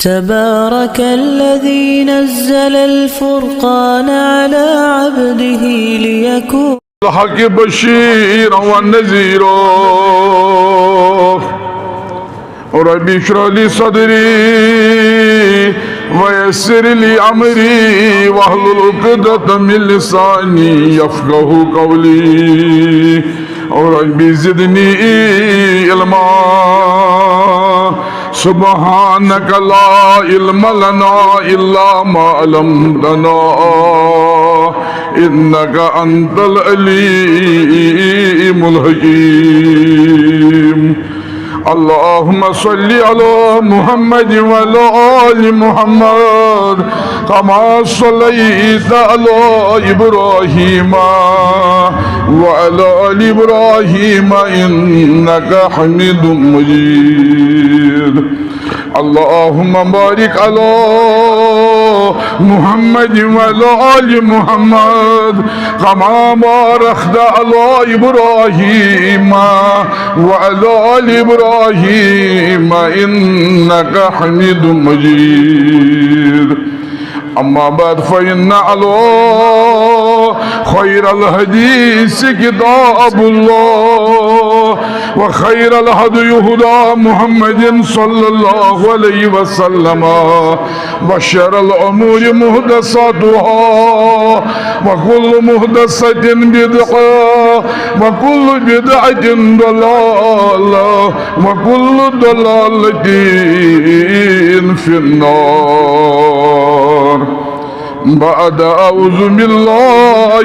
تبارك الذي نزل الفرقان على عبده ليكون الحق بشيرا ونذيرا رب اشرح لي صدري ويسر لي امري واحلل عقدة من لساني يفقهوا قولي رب زدني علما سبحانك لا علم لنا إلا ما علمتنا إنك أنت العليم الحكيم اللهم صل على محمد وعلى آل محمد كما صليت على إبراهيم وعلى آل إبراهيم إنك حميد مجيد اللهم بارك على محمد وعلى آل محمد كما باركت على إبراهيم وعلى آل إبراهيم إنك حميد مجيد أما بعد فإن على خير الحديث كتاب الله وخير الهدي هدى محمد صلى الله عليه وسلم وشر الأمور محدثاتها وكل محدثة بدعة وكل بدعة ضلالة وكل ضلالة في النار بعد أعوذ بالله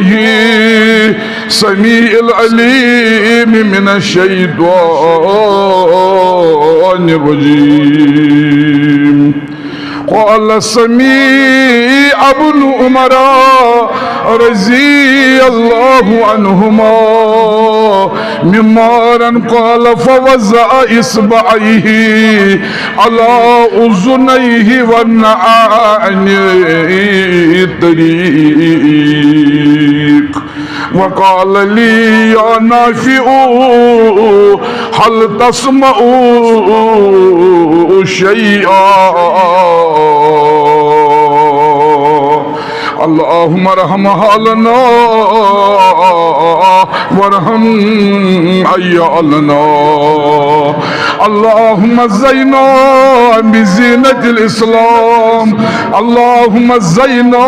سميع العليم من الشيطان الرجيم قال سميع ابن عمر رضي الله عنهما ممارا قال فوزع إصبعيه على أذنيه ونعاني الطريق وقال لي يا نافع هل تسمع شيئا اللهم ارحم حالنا وارحم عيالنا اللهم زينا بزينة الإسلام اللهم زينا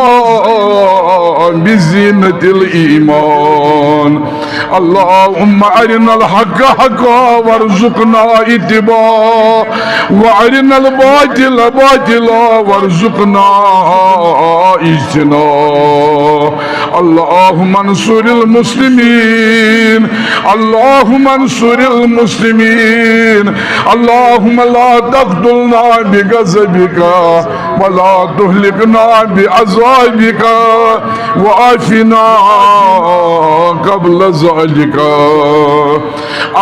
بزينة الإيمان اللهم أرنا الحق حقا وارزقنا اتباعه وأرنا الباطل باطلا وارزقنا اجتنابه اللهم انصر المسلمين اللهم انصر المسلمين اللهم لا تقتلنا بغضبك ولا تهلكنا بعذابك وعافنا قبل ذلك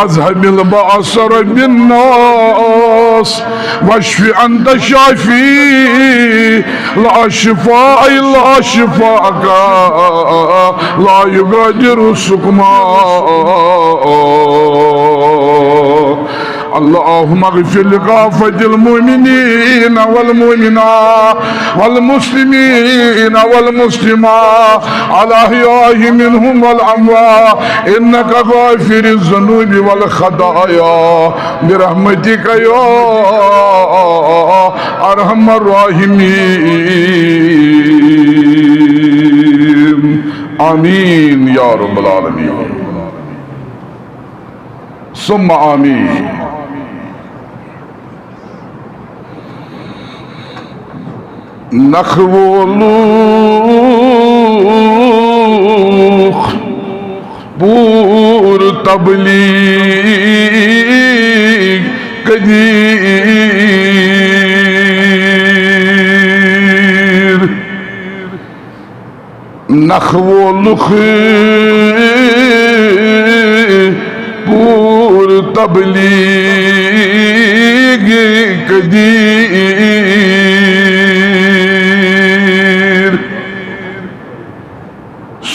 اذهب البأس رب الناس واشف أنت الشافي لا شفاء إلا شفاءك لا يغادر سقما اللهم اغفر لكافة المؤمنين والمؤمنات والمسلمين والمسلمات الأحياء منهم والأموات إنك غافر الذنوب والخطايا برحمتك يا أرحم الراحمين آمين يا رب العالمين ثم آمين نخولوخ بور تبلیغ قدیر نخولوخ بور تبلیغ قدیر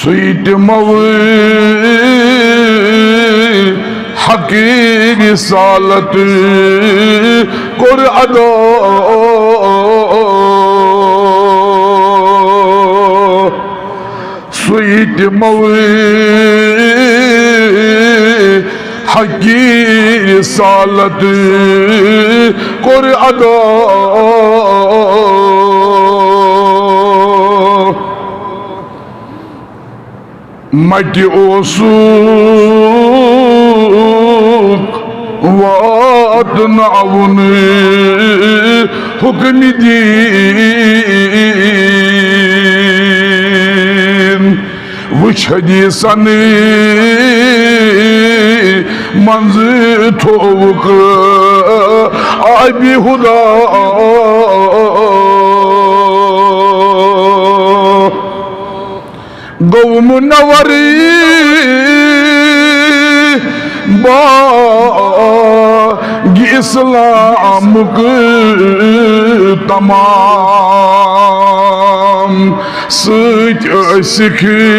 سویت حقیق رسالت کر ادا سویت حقیق رسالت کر ادا مٹی اوسوک وات نعون حکم دین وچھ حدیثن منز تھوک آبی خدا گو منوری باغی اسلام تمام سچ سکھی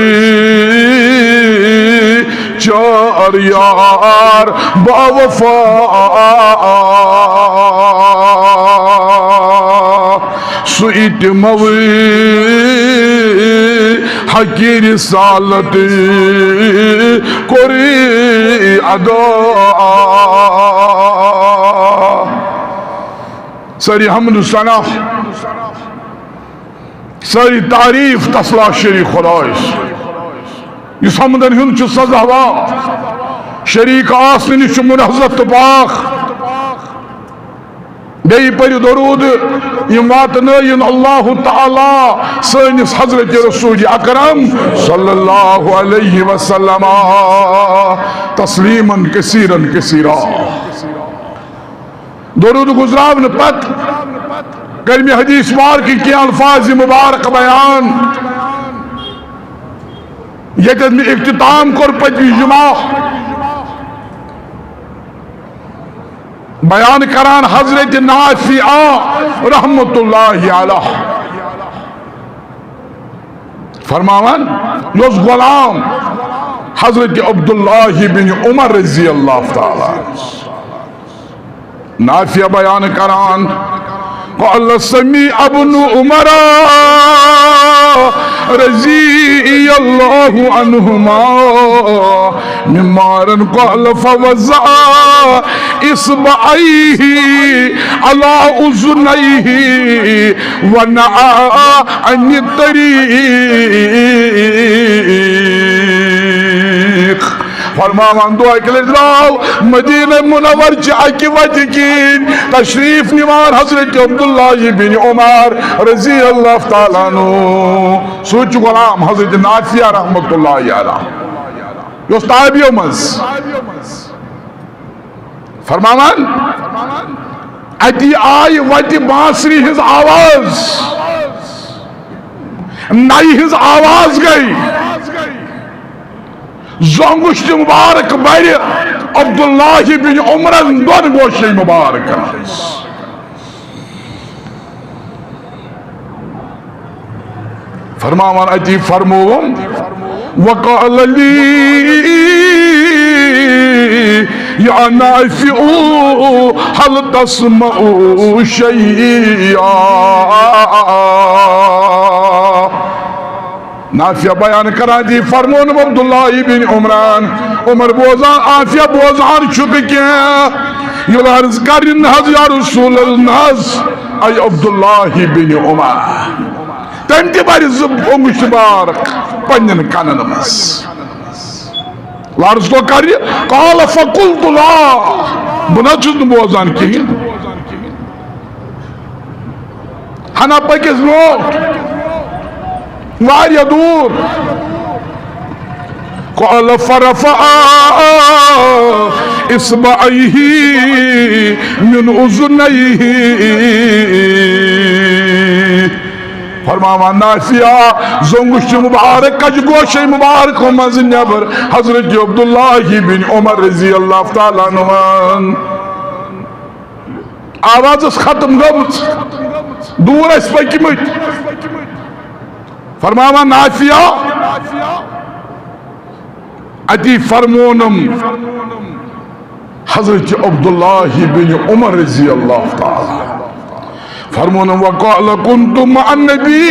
چار یار باوفا سویت حقی رسالت کری ادا ساری حمد و ثنا ساری تعریف تسلا شریک خدایس اس حمدن ہن چھ سزاوا شریک آسن نش منحزت تو پاک بیئی پر درود یماتنین اللہ تعالی سینس حضرت رسول اکرم صلی اللہ علیہ وسلم تسلیما کثیرا کثیرا درود گزراون پت کرمی حدیث بار کی کیا الفاظ مبارک بیان یکت میں اختتام کر پتوی جمعہ بیان کران حضرت نافعہ رحمت اللہ علیہ فرماوان یوز غلام حضرت عبداللہ بن عمر رضی اللہ تعالی نافعہ بیان کران قال سمیع ابن عمر رضی اللہ عنہما ممارن قال فوزع اصبعیہ علی اذنیہ ونعا عن الطریق فرماوان دعا کے لئے دراؤ مدینہ منور چاکی وجہ کی تشریف نوان حضرت عبداللہ بن عمر رضی اللہ تعالیٰ عنہ سوچ غلام حضرت نافعہ رحمت اللہ علیہ یہ تابعیوں مز فرماوان اتی آئی وجہ بانسری ہز آواز نئی ہز آواز گئی زنگشت مبارک بیر عبداللہ بن عمرن دون گوشی مبارک فرماوان اتی فرموم وقال لی يا نافع هل تسمع شيئا. نافع بیان کران دی فرمون عبداللہ بن عمران عمر بوزان آفیہ بوزان چک کیا یل عرض کرن حض یا رسول الناس ای عبداللہ بن عمر تم تی باری زبونگش بارک پنجن کانن مس لارز کو کری قال فقلت لا بنا چیز بوزان کی ہنا پکیز نوٹ واریا دور قال فرفع اصبعيه من اذنيه فرماوا نافع زنگوش مبارک کج گوش مبارک مز نبر حضرت عبداللہ بن عمر رضی اللہ تعالی عنہ آواز اس ختم گمت دور اس پکمت فرماوا نافع اتی فرمونم حضرت عبداللہ بن عمر رضی اللہ تعالی فرمونم وقال كنت مع النبي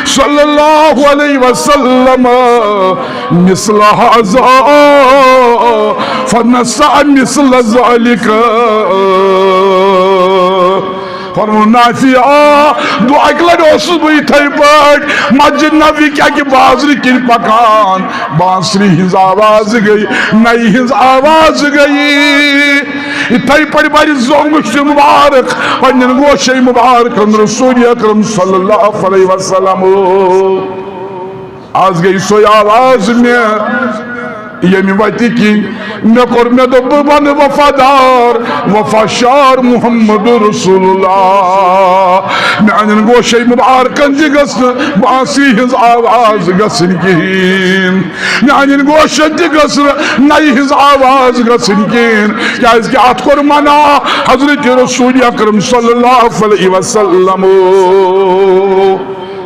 صلى الله عليه وسلم مثل هذا فنسع مثل ذلك. فرمون نافع دعا کلن اوسس بہ یتھے پٲٹھۍ مسجد نبی کیا کہ بازر کن پکان بانسری ہنز آواز گئی نئی ہنز آواز گئی یتھے پٲٹھۍ بر زونگش مبارک پنن گوشے مبارک رسول اکرم صلی اللہ علیہ وسلم آز گئی سوی آواز میں یمی ویتی کی میں قرم دب بن وفادار وفاشار محمد رسول اللہ میں انن گوشے مبارکن جی گسن باسی ہز آواز گسن کہین میں انن گوشن جی گسن نئی ہز آواز گسن کہین کیا اس کی آت قرمانا حضرت رسول اکرم صلی اللہ علیہ وسلم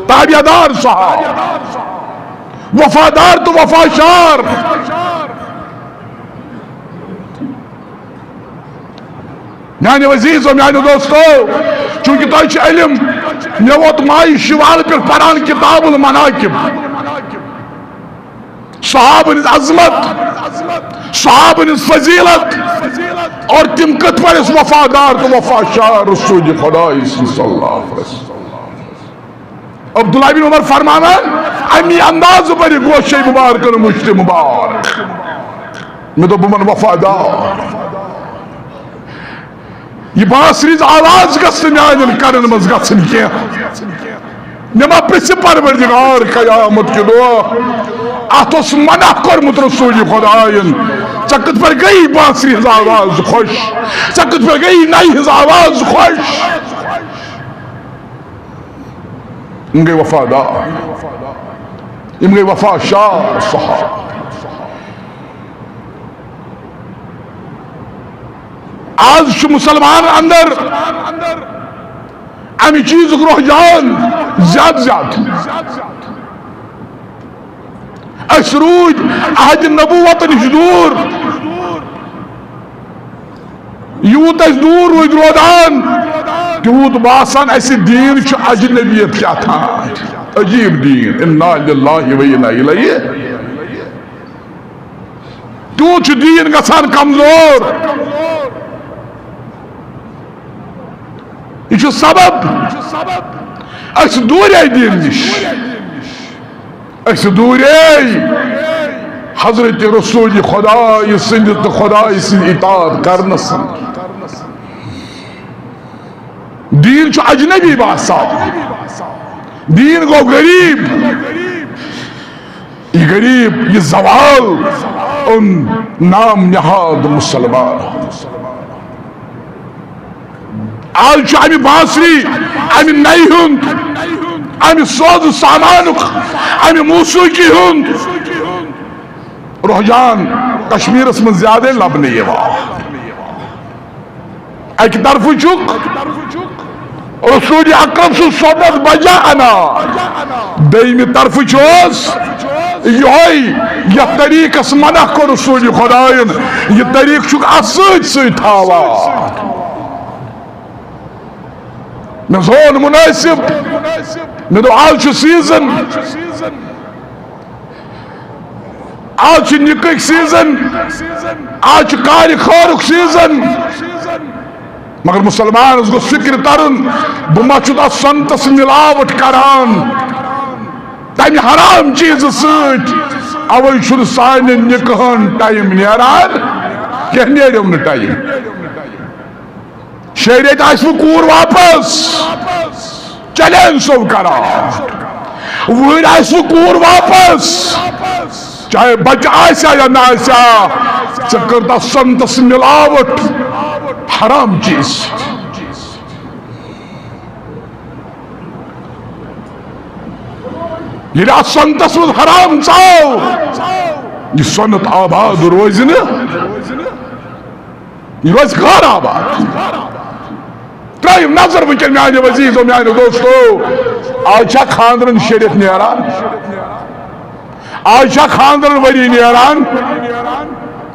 تابعدار صاحب وفادار تو وفاشار میانے عزیز و میانے دوستو چونکہ تو اچھ علم میں ووت مائی شوال پر پران کتاب المناقب صحابہ نز عظمت صحابہ نز فضیلت اور تم کت پر اس وفادار تو وفاشار رسول خدای صلی اللہ علیہ وسلم. عبداللہ بن عمر فرمانا امی انداز پر گوشے مبارک مشت مبارک میں تو بمن وفادار یہ باسریز آواز گسن میانن کرن مز گسن کیا نما پرس پروردگار قیامت کی دعا اتوس منع کرمت رسول خدائن چکت پر گئی باسریز آواز خوش چکت پر گئی نئی ہز آواز خوش ان گئی وفادار ان گئی وفاشار صحابہ. آج چھ مسلمان اندر امی چیز کو رجحان زیاد اس روز عہد نبوت نش دور یوت اس دور روز رودان تیوت باسان ایسی دین چھ اجنبیت کیا تھا عجیب دین انا للہ و انا الیہ تیوت چھ دین گسان کمزور یہ سبب اس دورے دین نش اس دورے حضرت رسول خدای سند خدای سند اطاعت کرنس دین چھ اجنبی باسا دین گو غریب یہ غریب یہ زوال ان نام نہاد مسلمان آج چھ امی باسری امی نئی ہند امی سوز سامانک امی موسیقی ہند رحجان کشمیر اس میں زیادہ لبنے یہ واہ ایک طرف چک رسول اکرم صلی صحبت بجا انا دیمی طرف چوز یہ طریقس منع کو رسول خدائن یہ طریق چک ات تھاوا میں زون مناسب میں دو آج سیزن آج نکک سیزن آج کار خارک سیزن مگر مسلمان اس کو فکر ترن بما چوتا سنتس ملاوٹ کران تم حرام چیز سوچ اوی چھن سائن نکہن ٹائم نیران کہ نیرم نہ ٹائم شریعت آسو کور واپس چلین سو کرا ویر آسو کور واپس چاہے بچ آسیا یا نہ آسیا چکرتا سنتس ملاوٹ حرام چیز یہ سنتس من حرام چاو یہ سنت آباد روز نا یہ روز غار آباد ترائیم نظر ونکن میانے وزیز و میانے دوستو آج چھا خاندرن شریف نیران آج چھا خاندرن وری نیران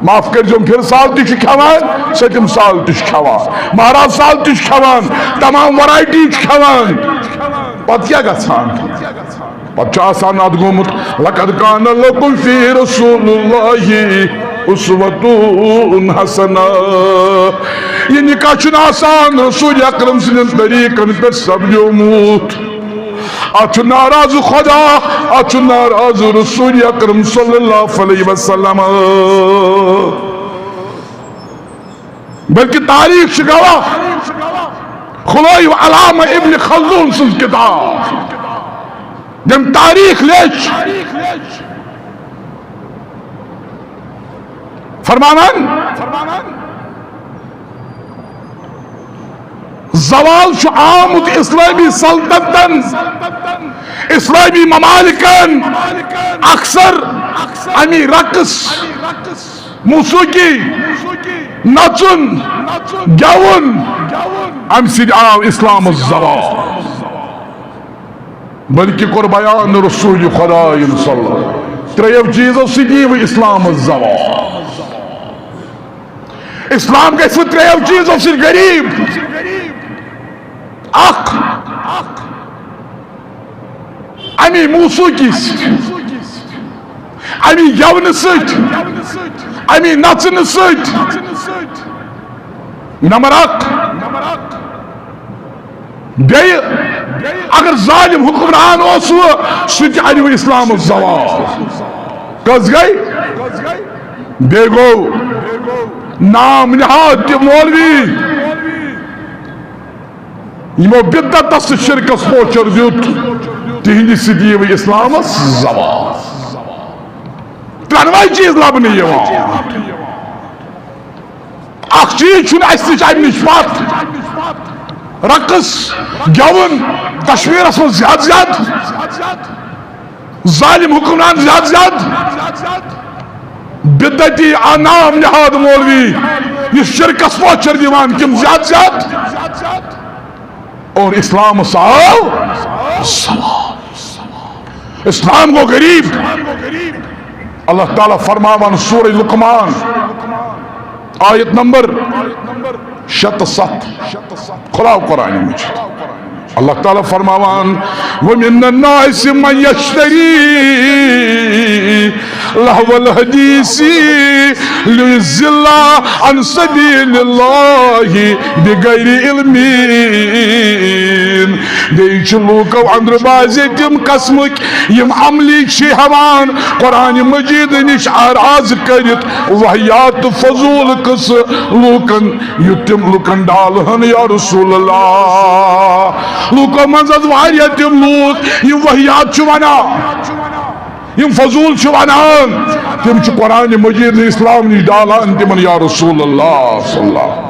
معاف کر جو پھر سال تش کھوان ستم سال تش کھوان مہراز سال تش کھوان تمام ورائٹی کھوان پت کیا گژھان پت چھ آسان ات گومت لقد کان لکم فی رسول اللہ اسوۃ حسنہ یہ نکاح چھن آسان رسول اکرم سندن طریقن پہ سمجھومت ات ناراض خدا ات ناراض رسول اکرم صلی اللہ علیہ وسلم بلکہ تاریخ گواہ خلوی علامہ ابن خلدون سن کتاب جم تاریخ لیچ فرمانان زوال شو آمد اسلامی سلطنتن اسلامی ممالکن اکثر امی رقص موسیقی نچن گون ام سید آو اسلام الزوال بلکہ کور بیان رسول خدا صلی اللہ تریو چیزو سیدی و اسلام الزوال اسلام گیس و تریو چیزو سید غریب اخ امی موسیقی امی گون سید امی نچن سید نمبر اخ بی اگر ظالم حکمران اوسو سوچ انیو اسلام الزوال کس گئی بے گو نام نہاد تی مولوی یمو بدت دست شرکس پوچر دیت تہندی سدیو اسلام الزوال ترنوائی چیز لبنی یوان اخ چیز چھن اس نش ام نش پات رقص گون کشمیر اسم زیاد زیاد ظالم حکمران زیاد بدتی نام نہاد مولوی یہ شرکس پوچر دیوان کم زیاد اور اسلام سال اسلام کو غریب اللہ تعالیٰ فرماوان سورہ لقمان آیت نمبر 67 کھلاو قرآن مجھے اللہ تعالیٰ فرماوان وَمِنَ النَّاسِ مَنْ يَشْتَرِي لَهْوَ الْحَدِيثِ لِيُضِلَّ عَنْ سَبِيلِ اللَّهِ بِغَيْرِ عِلْمٍ بیٚیہِ چھِ لوٗکو اندر بازے تِم قسمٕکۍ یِم عملی چھِ ہٮ۪وان قرآنِ مجیٖد نِش آراز کٔرِتھ وحیات فضوٗل قٕصہٕ لوٗکن یُتھ تِم لُکن ڈالہن یا رسول اللہ لوٗکو منٛز حظ واریاہ تِم لوٗکھ یِم وحیات چھِ ونان یم فضول چھِ ونان تِم چھِ قرآنِ مجیٖد اسلام نِش ڈالان تِمن یا رسول اللہ صلی اللہ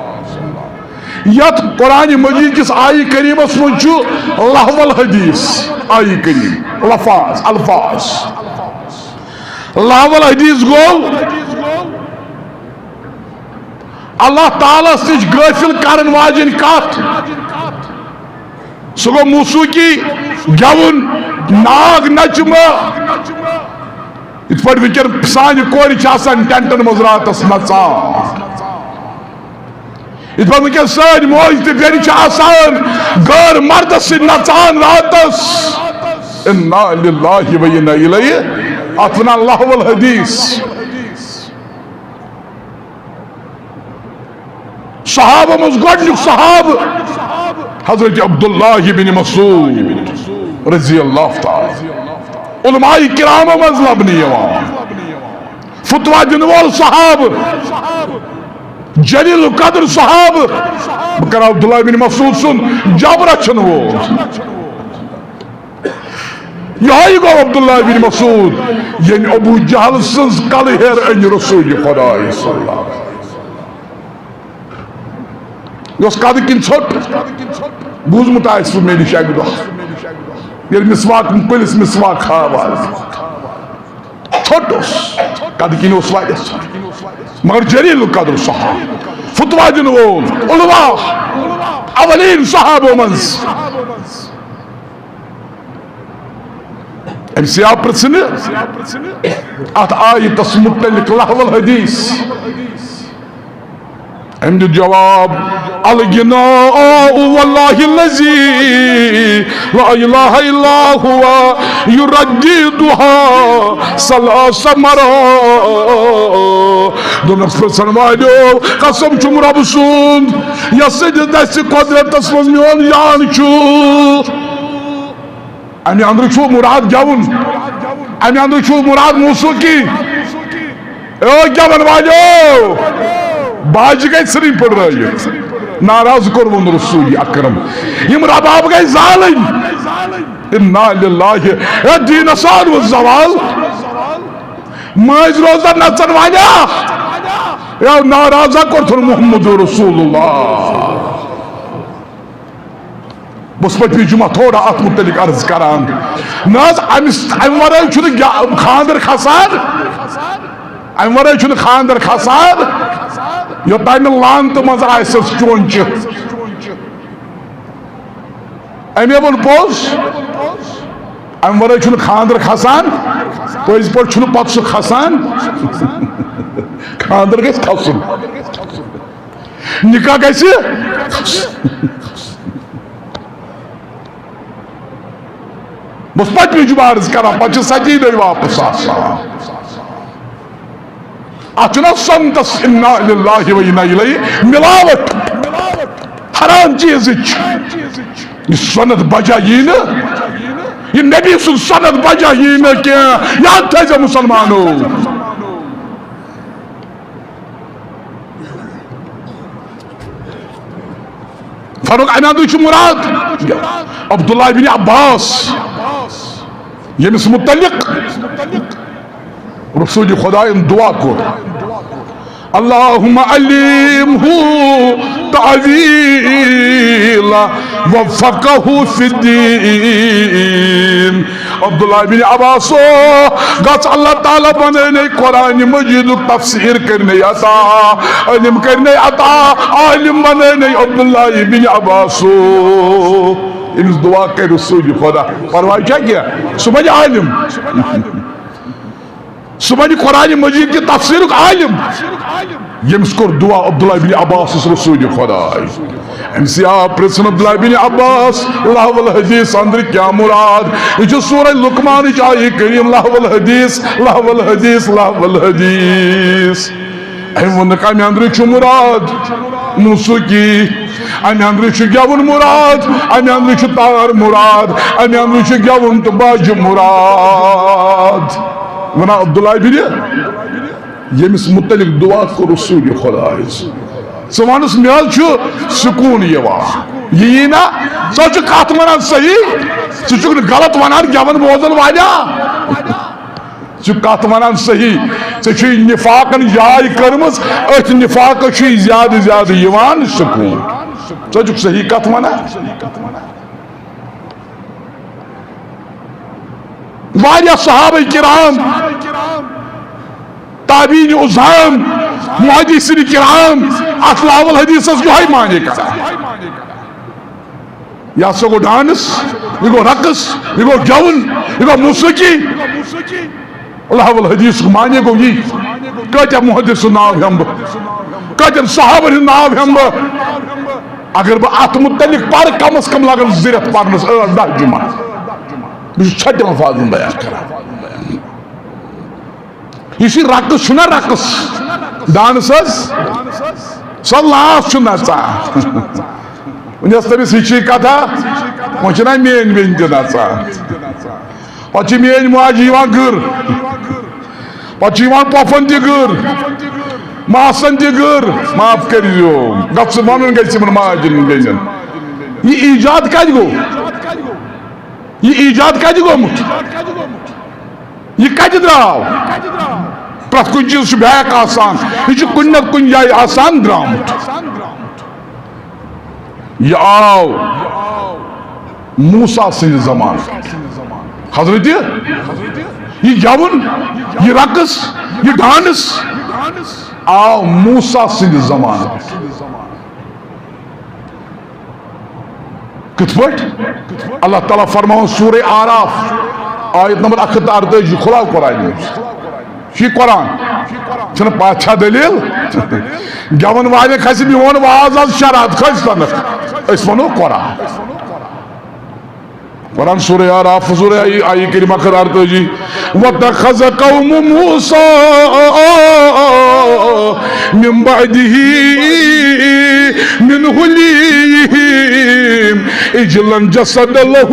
یت قرآن مجید کس آئی کریمس من چھُ لہو الحدیث آئی کریم لفاظ الفاظ لہو الحدیث گو اللہ تعالیٰ نش غافل کرن واجن کت سہ گو موسیقی گون ناگ نچمہ ات پٹ ونکن سانہ کور ٹینٹن مز راتس نژان ات پٹ ونکن سان موج تہ بیٚنہِ چھِ آسان غٲر مردس سۭتۍ نژان راتس انا للہ و انا الیہ ات ونان لہو الحدیث صحابہ مز گۄڈنیُک صحابہ حضرت عبداللہ بن مسعود رضی اللہ تعالی علماء کرام مز لبنہ یوان فتویٰ دن وول صحابہ جلیل القدر صحابہ بہ کرٕ عبداللہ بن مسعود سن جب رچھن وول یہ گو عبداللہ بن مسعود ین ابو جہل سنز کل ہیر ان رسول خدا صلی اللہ علیہ وسلم یہ کد کن ژھوٹ بوزمت آسہ میری شاگرد یل مسواک پلس مسواک ہاوان ژھوٹ کد کن واریاہ ژھوٹ مگر جلیل القدر صحابہ فتویٰ دن وول علماء اولین صحابہ منز امس آو پرژھنہ ات آیتس متعلق لہو الحدیث ام دیت جواب الغناء واللہ الذی لا الہ الا هو یرددها ثلاث مرات دونس پرژھن والیو قسم چھم رب سند یس دس قدرتس مز میون جان چھو امی اندر چھو مراد گون امی اندر چھو مراد موسیقی او گون والیو باج گئی سری پڑ رہی ناراض کرون رسول اکرم یم رباب گئی ظالم انا للہ دین سان و زوال ماج روزہ نچن والا یا ناراضہ کرتن محمد رسول اللہ بس پہ جمعہ تھوڑا ات متعلق عرض کران ناز ام ورائے چھنہ خاندر کھسان ام ورائے چھنہ خاندر کھسان یوتان لانت مز آسس چونچ امی ون پوز ام ورائے چھنہ خاندر کھسان پز پہ چھنہ پتہ سہ کھسان خاندر گژھِ کھسن نکاح گژھِ بس پتہ جمعہ عرض کران پتہ ستی دے واپس آسان اتنا سنتس انا للہ و انا الیہ ملاوٹ حرام چیز یہ سند بجا یہ نبی سن سند بجا یہ کیا یاد تھے مسلمانوں فاروق عنادو چھ مراد عبداللہ بن عباس یمس متعلق رسول خدا دعا کو اللہم علمہ تعویل وفقہ فی الدین عبداللہ بن عباس گھس اللہ تعالیٰ بنے قرآن مجید تفسیر کرنے عطا علم کرنے عطا عالم بنے عبداللہ بن عباس امس دعا کر رسول خدا پرواہ کیا صبح عالم صبح قرآن مجید کی تفسیر عالم یمس کور دعا عبداللہ بن عباس رسول خدا امس پرژھن عبداللہ بن عباس لہو الحدیث اندر کیا مراد یہ سورہ لقمان آیہ کریم لہو الحدیث لہو الحدیث لہو الحدیث ام ونک امہ اندر چھ مراد موسیقی امہ اندر چھ گون مراد امہ اندر چھ تار مراد امہ اندر چھ گون تو باج مراد ونا عبداللہ بن یمس متعلق دعا کو رسول خدا سوانس میل چھو سکون یہ نا سو کت ونان صحیح ثہ غلط ونان گون بوزن والا کت ونان صحیح ثے نفاقن جائے کرمز ات نفاق زیادہ زیادہ یوان سکون ثہ صحیح کت ونان واریاہ صحابہ کرام تابعین عظام محدثین کرام ات لہو الحدیث یہ مانے کران یہ سا گو ڈانس یہ گو رقص یہ گو گون یہ گو موسیقی اللہ والحدیث معنی گو یہ کتیا محدث ناو ہم کتن صحابہ ناو ہم اگر بہ ات متعلق پر کم از کم لگن زیرت پرنس 8-10 جمعہ بس چھٹ الفاظ بیان کران یہ رقص چھنا رقص ڈانس سہ لاس چھ نژان ونس تمس ہچی کتھا وہ چھنا مین بین تہ نژان پتہ مین ماجہ گر پتہ پوپھن تہ گر ماسن تہ گر معاف کریو گھس ون گھس ماجن بینن یہ ایجاد کت گو یہ ایجاد کت گومت یہ کت درٛاو پرٛٮ۪تھ کُنہِ چیٖز چھُ بیک آسان یہ چھُ کُنہِ نتہٕ کُنہِ جایہِ آسان درٛامُت یہ آو موسیٰ سٕنٛدِ زمانہٕ حضرت یہ گیوُن یہ رقص یہ ڈانس آو موسیٰ سٕنٛدِ زمانہٕ کتھ پٲٹھۍ اللہ تعالیٰ فرماون سورہ آراف آیت نمبر 148 کھلاو قرآن یہ قرآن چھنہ پاچھا دلیل گیون والے کھسہِ میون واز آز شرات کھسہِ تنک اس ونو قرآن قرآن سورہ آراف سورہ آئی کریمہ 148 وَاتَّخَذَ قَوْمُ مُوسَىٰ مِن بَعْدِهِ من حليهم اجلا جسد له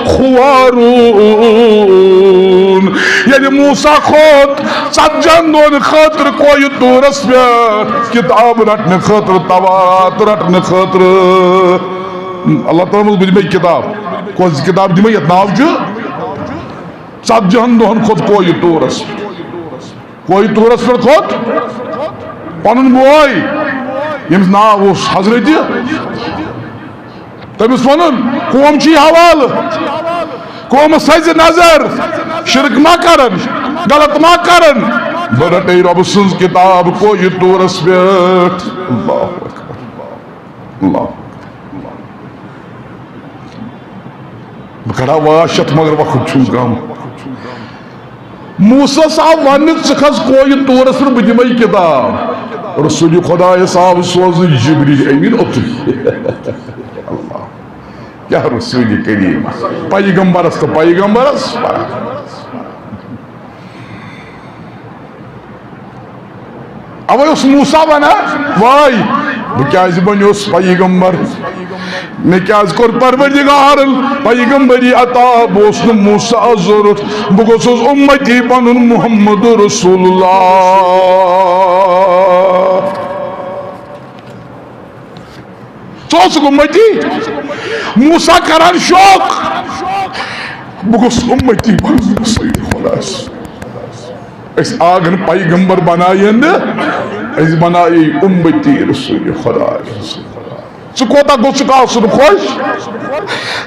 خوارون یعنی موسیٰ خود سجن دون خاطر کوئی دورس پہ کتاب رٹنے خاطر توات رٹنے خاطر اللہ تعالیٰ مجھ میں کتاب کوئی کتاب دی میں یہ ناو جو سجن دون خود کوئی دورس پر خود پنن بوئی یمس ناو اس حضرت تمس ونن قوم چی حوال قوم سز نظر شرک ما کرن غلط ما کرن برٹے رب سنز کتاب کو یہ دورس بیٹھ اللہ اکبر اللہ بکڑا واشت مگر وقت چھو گام موسیٰ صاحب ونن سکھز کوئی دورس پر بجمعی کتاب رسول خدا صاحب سوز جبریل امین اتری اللہ کیا رسول کریم پیغمبرس تو پیغمبرس اوے اس موسیٰ بنا وائی بکیاز بنیوس پیغمبر میں کیاز کور پروردگارن پیغمبری عطا بوسن موسیٰ ضرورت بگوسوس امتی بنن محمد رسول اللہ سوس امتی موسیٰ کران شوق بگوس امتی بنن رسول خلاص اس آگن پیغمبر بنائیں اس بنائی امتی رسول خدا سکوتا گوشک آسن خوش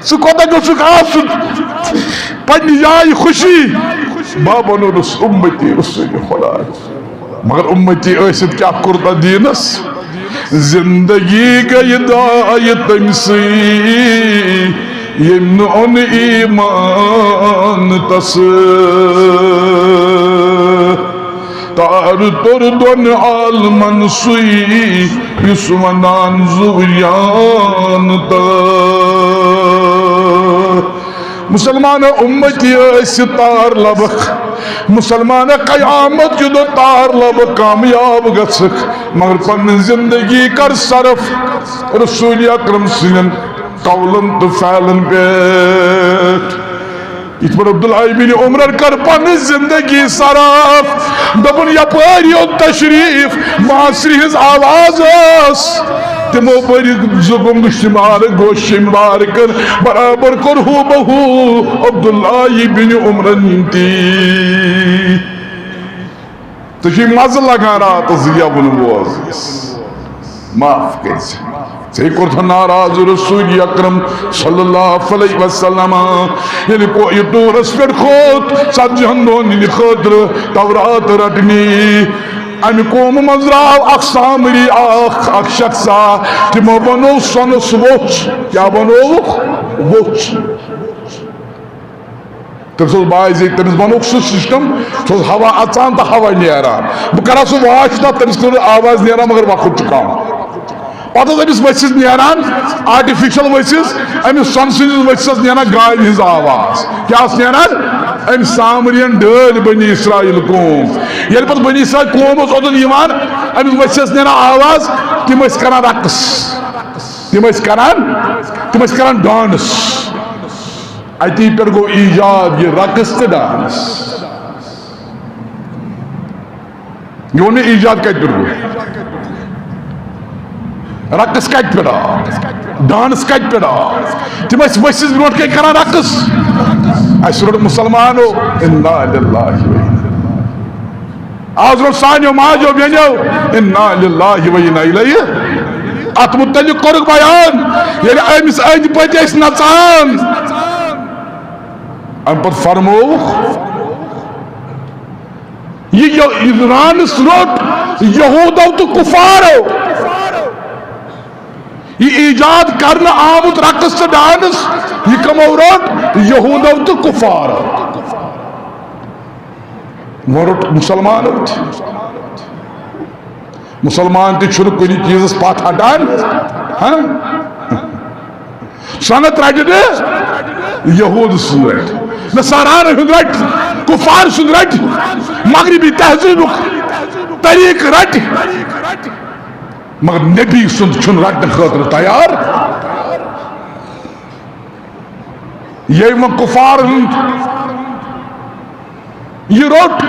سکوتا گوشک آسن پنی جائی خوشی بابنو رس امتی رسول خدا مگر امتی ایسد کیا کرتا دینس زندگی گئی دائی تمسی یم ان ایمان تس تار تردن عالمن سوی یسونان زوریان تا مسلمان امتی ایسی تار لبک مسلمان قیامت کی دو تار لبک کامیاب گسک مگر پن زندگی کر صرف رسول اکرم سنن قولن تو فعلن پیٹ اس پر عبداللہ بن عمر کر پن زندگی صرف دبن یا پریو تشریف معاصری ہز آواز اس تمو پری زگم گشتمار گوشمار کر برابر کر ہو بہو عبداللہ بن عمر نتی تجھے مزل لگا رہا تزیہ بن بوازیس معاف کیسے سے کرتا ناراض رسول اکرم صلی اللہ علیہ وسلم یعنی کوئی دورس پر خود سجہندون یعنی خدر تورات رٹنی امی قوم مزراو اقسامری اک شخصا تمو بنو سنس وچ کیا بنو وچ تم سو باعث تمس بنوک سہ سسٹم سہ ہوا اچان تو ہوا نیران بہ کرا سہ واش تک تمس کر آواز نیران مگر وقت کم پتہ امس ؤسِس نیران آرٹیفیشل ؤسِس امس سۄنہٕ سٕنٛدِس ؤسِسس نیران گاڑِ ہٕنٛز آواز کیٛاہ ٲس نیران أمۍ سامرین ڈٲلۍ بنی اسرائیل قوم ییٚلہِ پتہٕ بنی اسرائیل قوم اوس اوٚدُن یِوان أمِس ؤسِسس نیران آواز تِم ٲسۍ کران رقص تِم ٲسۍ کران ڈانس اتی پٮ۪ٹھ گوٚو ایجاد یہِ رقص تہٕ ڈانس یہِ ووٚن مےٚ ایجاد کتہِ پٮ۪ٹھ گوٚو رقص کتہِ پٮ۪ٹھ آو ڈانس کتہِ پٮ۪ٹھ آو تِم ٲسۍ ؤسِس برونٛٹھ کَنہِ کران رقص اَسہِ روٚٹ مُسلمانو اِنا لِلّٰہِ و آز روٚٹ سانیو ماجو بیٚنیو اِنا لِلّٰہِ و اِنا اِلیہِ اتھ متعلق کوٚرُکھ بیان ییٚلہِ أمِس أنٛدۍ پٔتۍ ٲسۍ نژان امہِ پتہٕ فرمووُکھ یہِ رانس روٚٹ یہوٗدو تہٕ کُفارو یہ ایجاد کرنا آمت رقص تہٕ ڈانس یہ کمو روٚٹ یہوٗدو تہٕ کُفارو وۄنۍ روٚٹ مسلمانو تہِ مسلمان تہِ چھُنہٕ کُنہِ چیٖزس پتھ ہٹان سۄنت رٹہِ نہٕ یہوٗد سُنٛد رٹہِ نصارانہٕ ہُنٛد رٹہِ کُفار سُنٛد رٹہِ مغربی تہذیٖبُک طریٖقہٕ رٹہِ مگر نبی سُنٛد چھُنہٕ رٹنہٕ خٲطرٕ تیار ییٚمۍ وۄنۍ کُفار ہُنٛد یہِ روٚٹ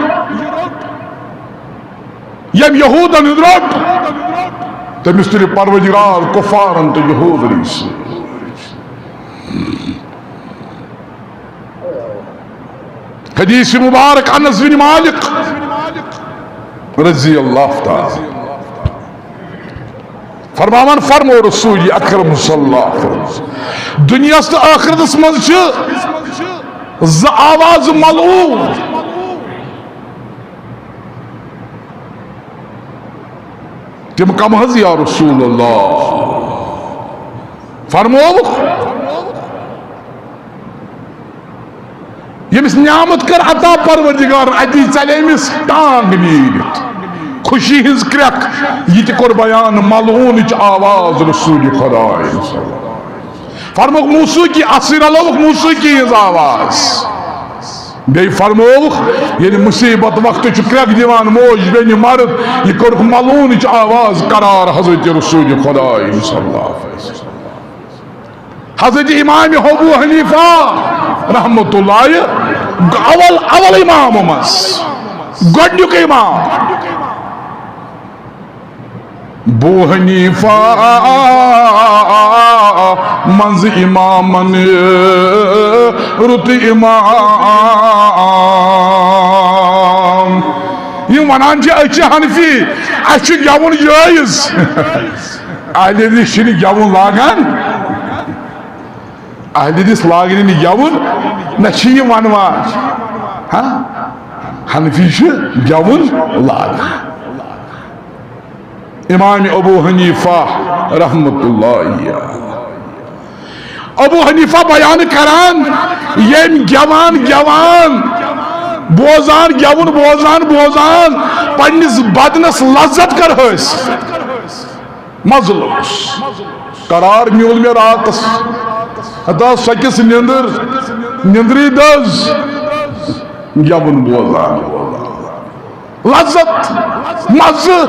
ییٚمۍ یہوٗدن ہُنٛد روٚٹ تٔمِس تُلہِ پروردگار کُفارن تہٕ یہوٗدنٕے سۭتۍ حدیث مبارک انس بن مالک رضی اللہ تعالی فرماوان فرمو رسول اکرم صلی اللہ علیہ وسلم دنیا تو آخرتس مز ز آواز ملعون تم کم حض یا رسول اللہ فرمو یمس نعمت کر عطا پروردگار اتی چلے امس ٹانگ نیرت خوشی ہز کرک یہ تہ کور بیان ملعون آواز رسول خدا فرموک موسیقی اثر الوک موسیقی ہز آواز بی فرموک یعنی مصیبت وقت کرک دیوان موج بین مرد یہ کورک ملعون آواز قرار حضرت رسول خدا صلی اللہ علیہ وسلم حضرت امام ابو حنیفہ رحمت اللہ اول امام مس گۄڈنیُک امام بو حنیفہ منز امامن رت امام یہ ونان چھ حنفی اچھ گیون جائز اہل حدیث چھنہ گیون لاگان اہل حدیث لاگن نہ گیون نہ چھ یہ ونوان حنفی چھ گیون لاگان امام ابو حنیفہ رحمت اللہ ابو حنیفہ بیان کران یم گیوان بوزان گیون بوزان پنس بدنس لذت کر حس مزلوس قرار میول میں راتس حتا سکس نندری دز گیون بوزان لذت مزہ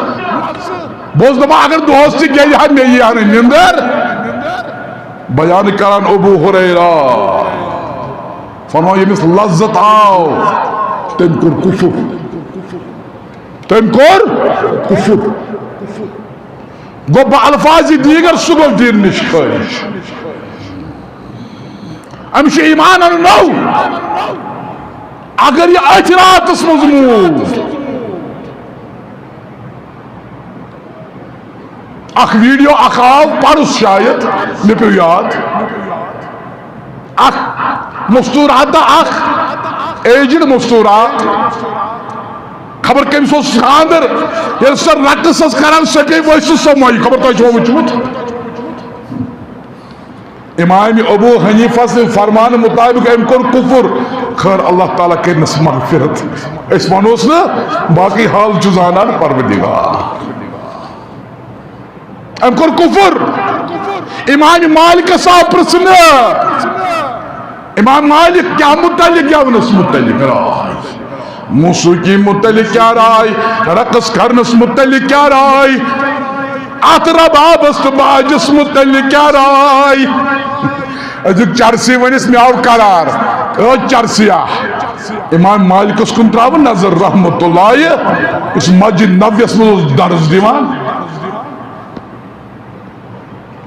بوز دپا اگر دوست گئی ہا مے یہ نندر بیان کران ابو ہریرہ فرمایا یمس لذت آو تم کور کفر گو بالفاظ دیگر سہ گو دین نش خارج امس ایمان نو اگر یہ اتھ راتس مضمون اخ ویڈیو اخ آو پرس شاید مے پیو یاد اخ مستورات اخ ایجڈ مستورات خبر کمس اوس خاندر یل سہ رقص کران سہ گئی ؤسِتھ سۄ مۄیہِ خبر تۄہہِ چھُوا وٕچھمُت امام ابو حنیفہ سے فرمان مطابق ام کور کفر خیر اللہ تعالیٰ کرنس مغفرت اس ونوس نا باقی حال جزانان پروردگار ام کور کفر امام مالک صاحب پرسن امام مالک کیا متعلق کیا ونس متعلق رائے موسیقی متعلق کیا رائے رقص کرنس متعلق کیا رائے ربابس تو باجس متعلق کیا رائے ازک چرسی ونس میں آو قرار چرسیہ امام مالک اس کن تراو نظر رحمت اللہ اس مسجد نبویس میں درس دیوان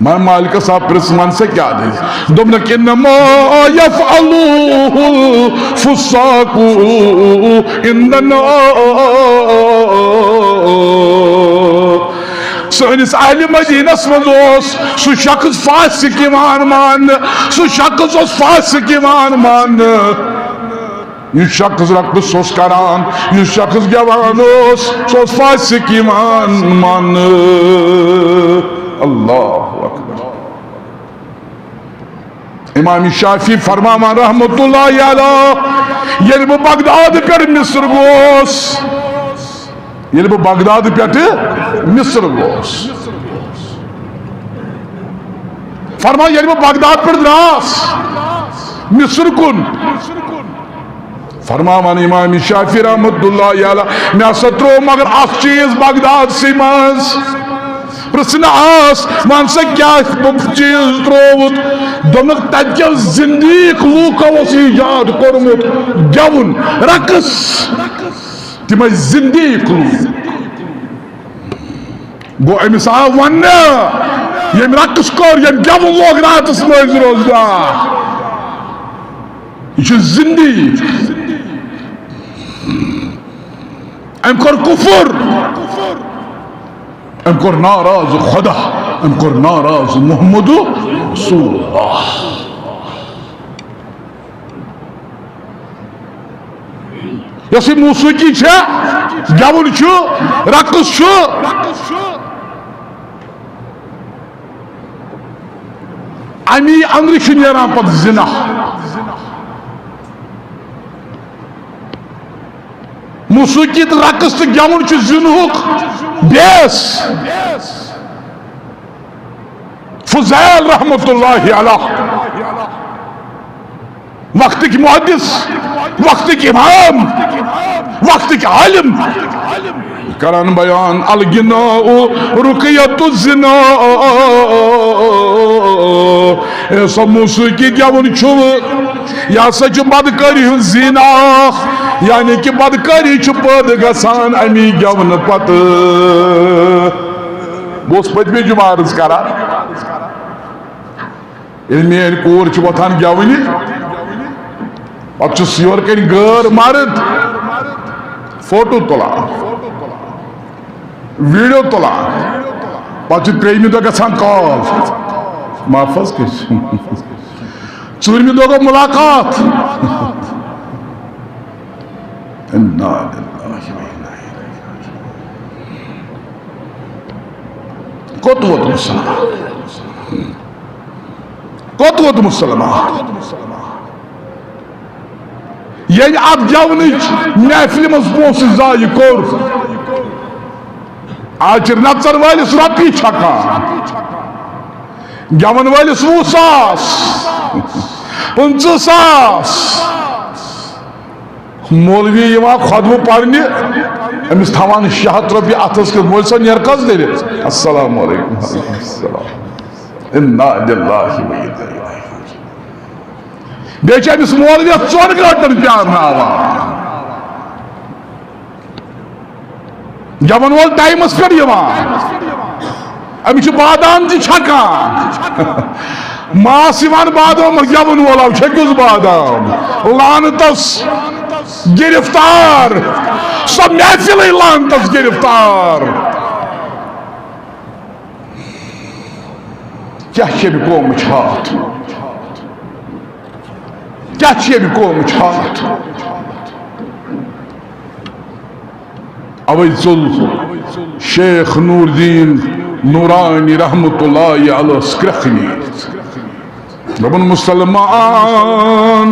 امام مالک صاحب پرسمان سے کیا دے دمنک انما یفعلوه الفساق اننا سنس اہل مدینہ سمزوس سو شخص فاسق ایمان مان سو شخص اس فاسق ایمان مان یہ شخص رقص سوس کران یہ شخص گوانوس سوس فاسق ایمان مان اللہ اکبر امام شافی فرمامان رحمت اللہ علیہ یعنی وہ بغداد پر مصر گوس یعنی وہ بغداد پہ مصر گوس فرما یعنی وہ بغداد پر دراس مصر کن فرما من امام شافی رحمت اللہ علیہ میں سترو مگر اخ چیز بغداد سی مانس پرسن آس مان سے کیا چیز تروت دمک تجل زندگی لوکو اسی یاد کرمت گون رقص تم زندگی لوک گو امس آو ون یم رقص کور یم گون لوگ راتس مز روزگا یہ زندگی ام کور کفر ام کور ناراض خدا ام کور ناراض محمد رسول اللہ یس موسیقی گون رقص امی اندر نیران پتہ زنا موسیقی تو رقص تو گون زنہک بیس فضیل رحمت اللہ علیہ وقت کی محدث وقت کی امام وقت کی عالم کران بیان الغناء رقیت الزنا ایسا موسیقی گون چھو یا سچ بدکاری ہن زینا یعنی کہ بدکاری چھو پد گسان امی گون پت بوس پت میں جمعارز کرا میری کور چھ وتھان گونی پتہ چھس یور کن غیر مرد فوٹو تلان ویڈیو تلان پتہ تریمہ دہ گژھان کال محفظ کس ژوٗرمہِ دۄہ گوٚو ملاقات کوٚت ووت مُسلمان کوٚت ووت مُسلمان ییٚلہِ اتھ گٮ۪ونٕچ محفلہِ منٛز پونٛسہٕ ضایہِ کوٚر آز چھِ نژن وٲلِس رۄپیہِ چھکان گٮ۪ون وٲلِس 20,000 50,000 مولوی یِوان خۄطبہٕ پرنہِ أمِس تھاوان 600 رۄپیہِ اَتھس کٮ۪تھ مولوی صٲب نیرٕ کس دٔرِتھ السلام علیکم انا للہ و انا الیہ بیٚیہِ چھِ أمِس مولویَس 4 گٲنٛٹن پیٛارناوان گٮ۪ون وول ٹایمس پٮ۪ٹھ یِوان أمِس چھِ بادام تہِ چھکان ماس یِوان بادام گٮ۪ون وول آو چھٔکِس بادام لعنتس گرفتار سۄ محفلٕے لعنتس گرفتار کیٛاہ چھِ اَمہِ قومٕچ حالت کیٛاہ چھِ اَمہِ قومٕچ حالت اوے ژوٚل شیخ نور الدین نورانی رحمت اللہ علیہ کرٛکھ نیٖرِتھ دبن مسلمان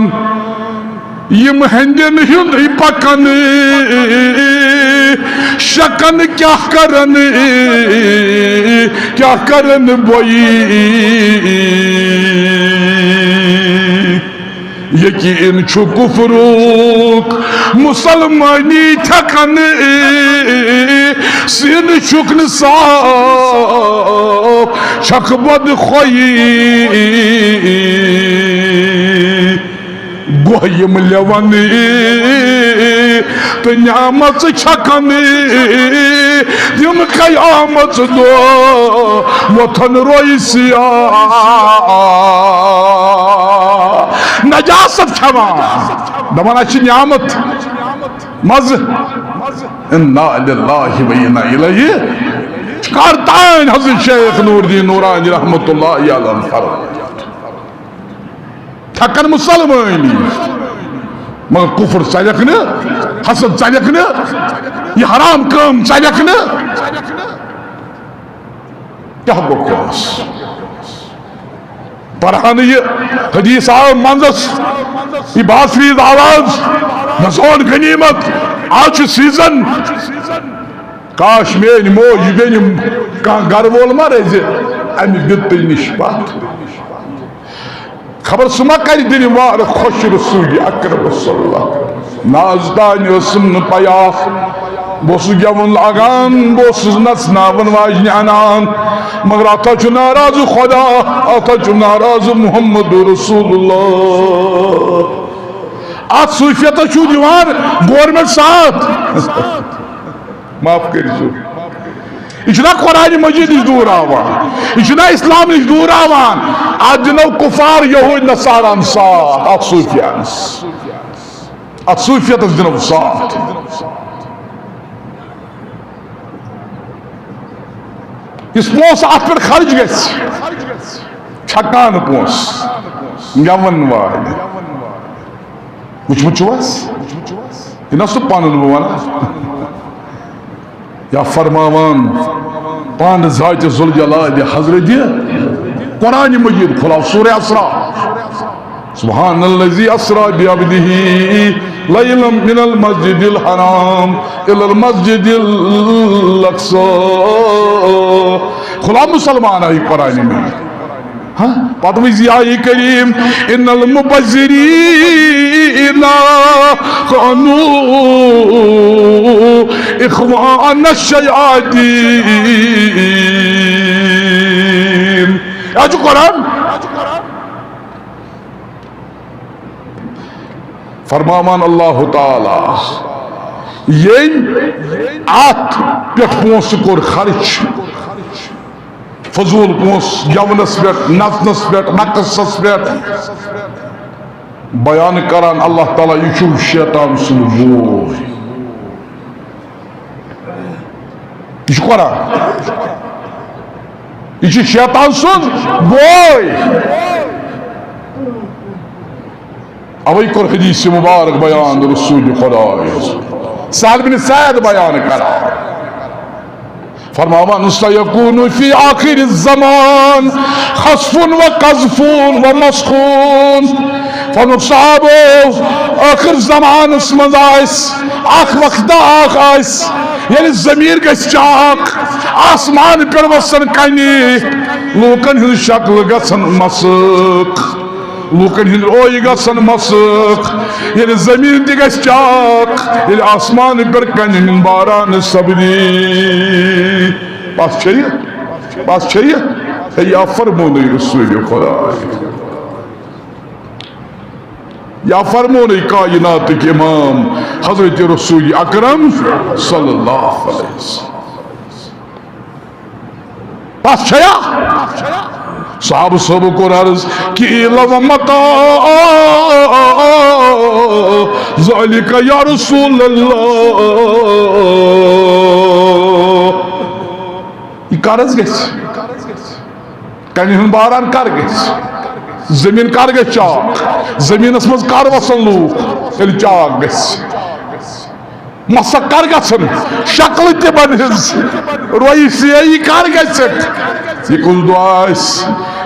یم ہندین ہند پکن شکن کیا کرن بوئی یقین چھو کفروک مسلمانی تھکن سین شکن صاف چھک بد خوئی گوہیم لیون تو نعمت چھکن دم قیامت دو وطن روئی سیاہ نجاست کھوان دپان اچھی نعمت مز انا للہ و انا الیہ کارتائن حضرت شیخ نور الدین نورانی رحمت اللہ علیہ فرمایا تھکن مسلمانی مگر کفر چلیک نہ حسد چلیک نہ یہ حرام کام چلیک نہ کیا بکواس پرہان یہ حدیث آو منزس یہ باسویز آواز نزون غنیمت آج سیزن کاش میں موج بینم کان گھر وول ما رزِ امی بتل نش پات خبر سما کر دن وار خوش رسول اکرم صلی اللہ نازدان اسم پیا بوسو گیون لاگان بوسو نژناون واجنہِ انان مگر اتھا چھُ ناراض خدا اتھا چھُ ناراض محمد رسول اللہ ات صوفیت چھُ دِوان گورمنٹ ساتھ معاف کٔرِو یہ چھُنہ قرآن مجید نش دور آوان یہ چھُنہ اسلام نش دور آوان ات دنو کفار یہود نصاران ساتھ ات صوفیتس دنو ساتھ اس پونس ات پہ خرچ گژھِ چھکان پونس گیون وال وچھمُت چھُو حظ یہ نہ سُہ پنُن بہٕ ونہٕ یا فرماوان پان ذات ذوالجلال حضرت قرآن مجید کھلاو سورہ اسراء سبحان الذي اسرا بعبده ليلا من المسجد الحرام الى المسجد الاقصى کھلاو مسلمان ہے قرآن میں پتوز آئی کریم ان المبذرین كانوا اخوان الشیاطین آج قرآن فرمامان اللہ تعالی یہ آت پیٹ پونس کور خرچ فضول پونس گیونس پہ نچنس پہ نقصس پہ بیان کران اللہ تعالیٰ یہ چھو شیطان سن بوئی یہ چھو قرآن یہ چھو شیطان سن بوئی اوئی کر حدیث مبارک بیان رسول خدا سہل بن سعد بیان کران فرماوان سيكون في آخر الزمان خسف وقذف ومسخون فنصابو آخر زمان اسمز آئس آخ وقت آخ آئس یعنی زمیر گس چاک آسمان پر وسن کنی لوکن ہن شکل گسن مسک لوکن ہن روئی گسن مسک یعنی زمین دی گس چاک یعنی آسمان پر کنی من باران سبری بس چاہیے یا فرمونی رسول خدا یا فرمونی کائنات کے امام حضرت رسول اکرم صلی اللہ علیہ وسلم بس چاہیے صحاب صحب کو عرض قیل و متا ذالک یا رسول اللہ یہ کارز گیس کنی ہن باران کر گیس زمین کر گیس چاک زمین اسمز کر وصل لوگ یلی چاک گیس مسا کر گژھن شکل تہ بنس روی سیاہی کر گژھِ یہ کس دعا آس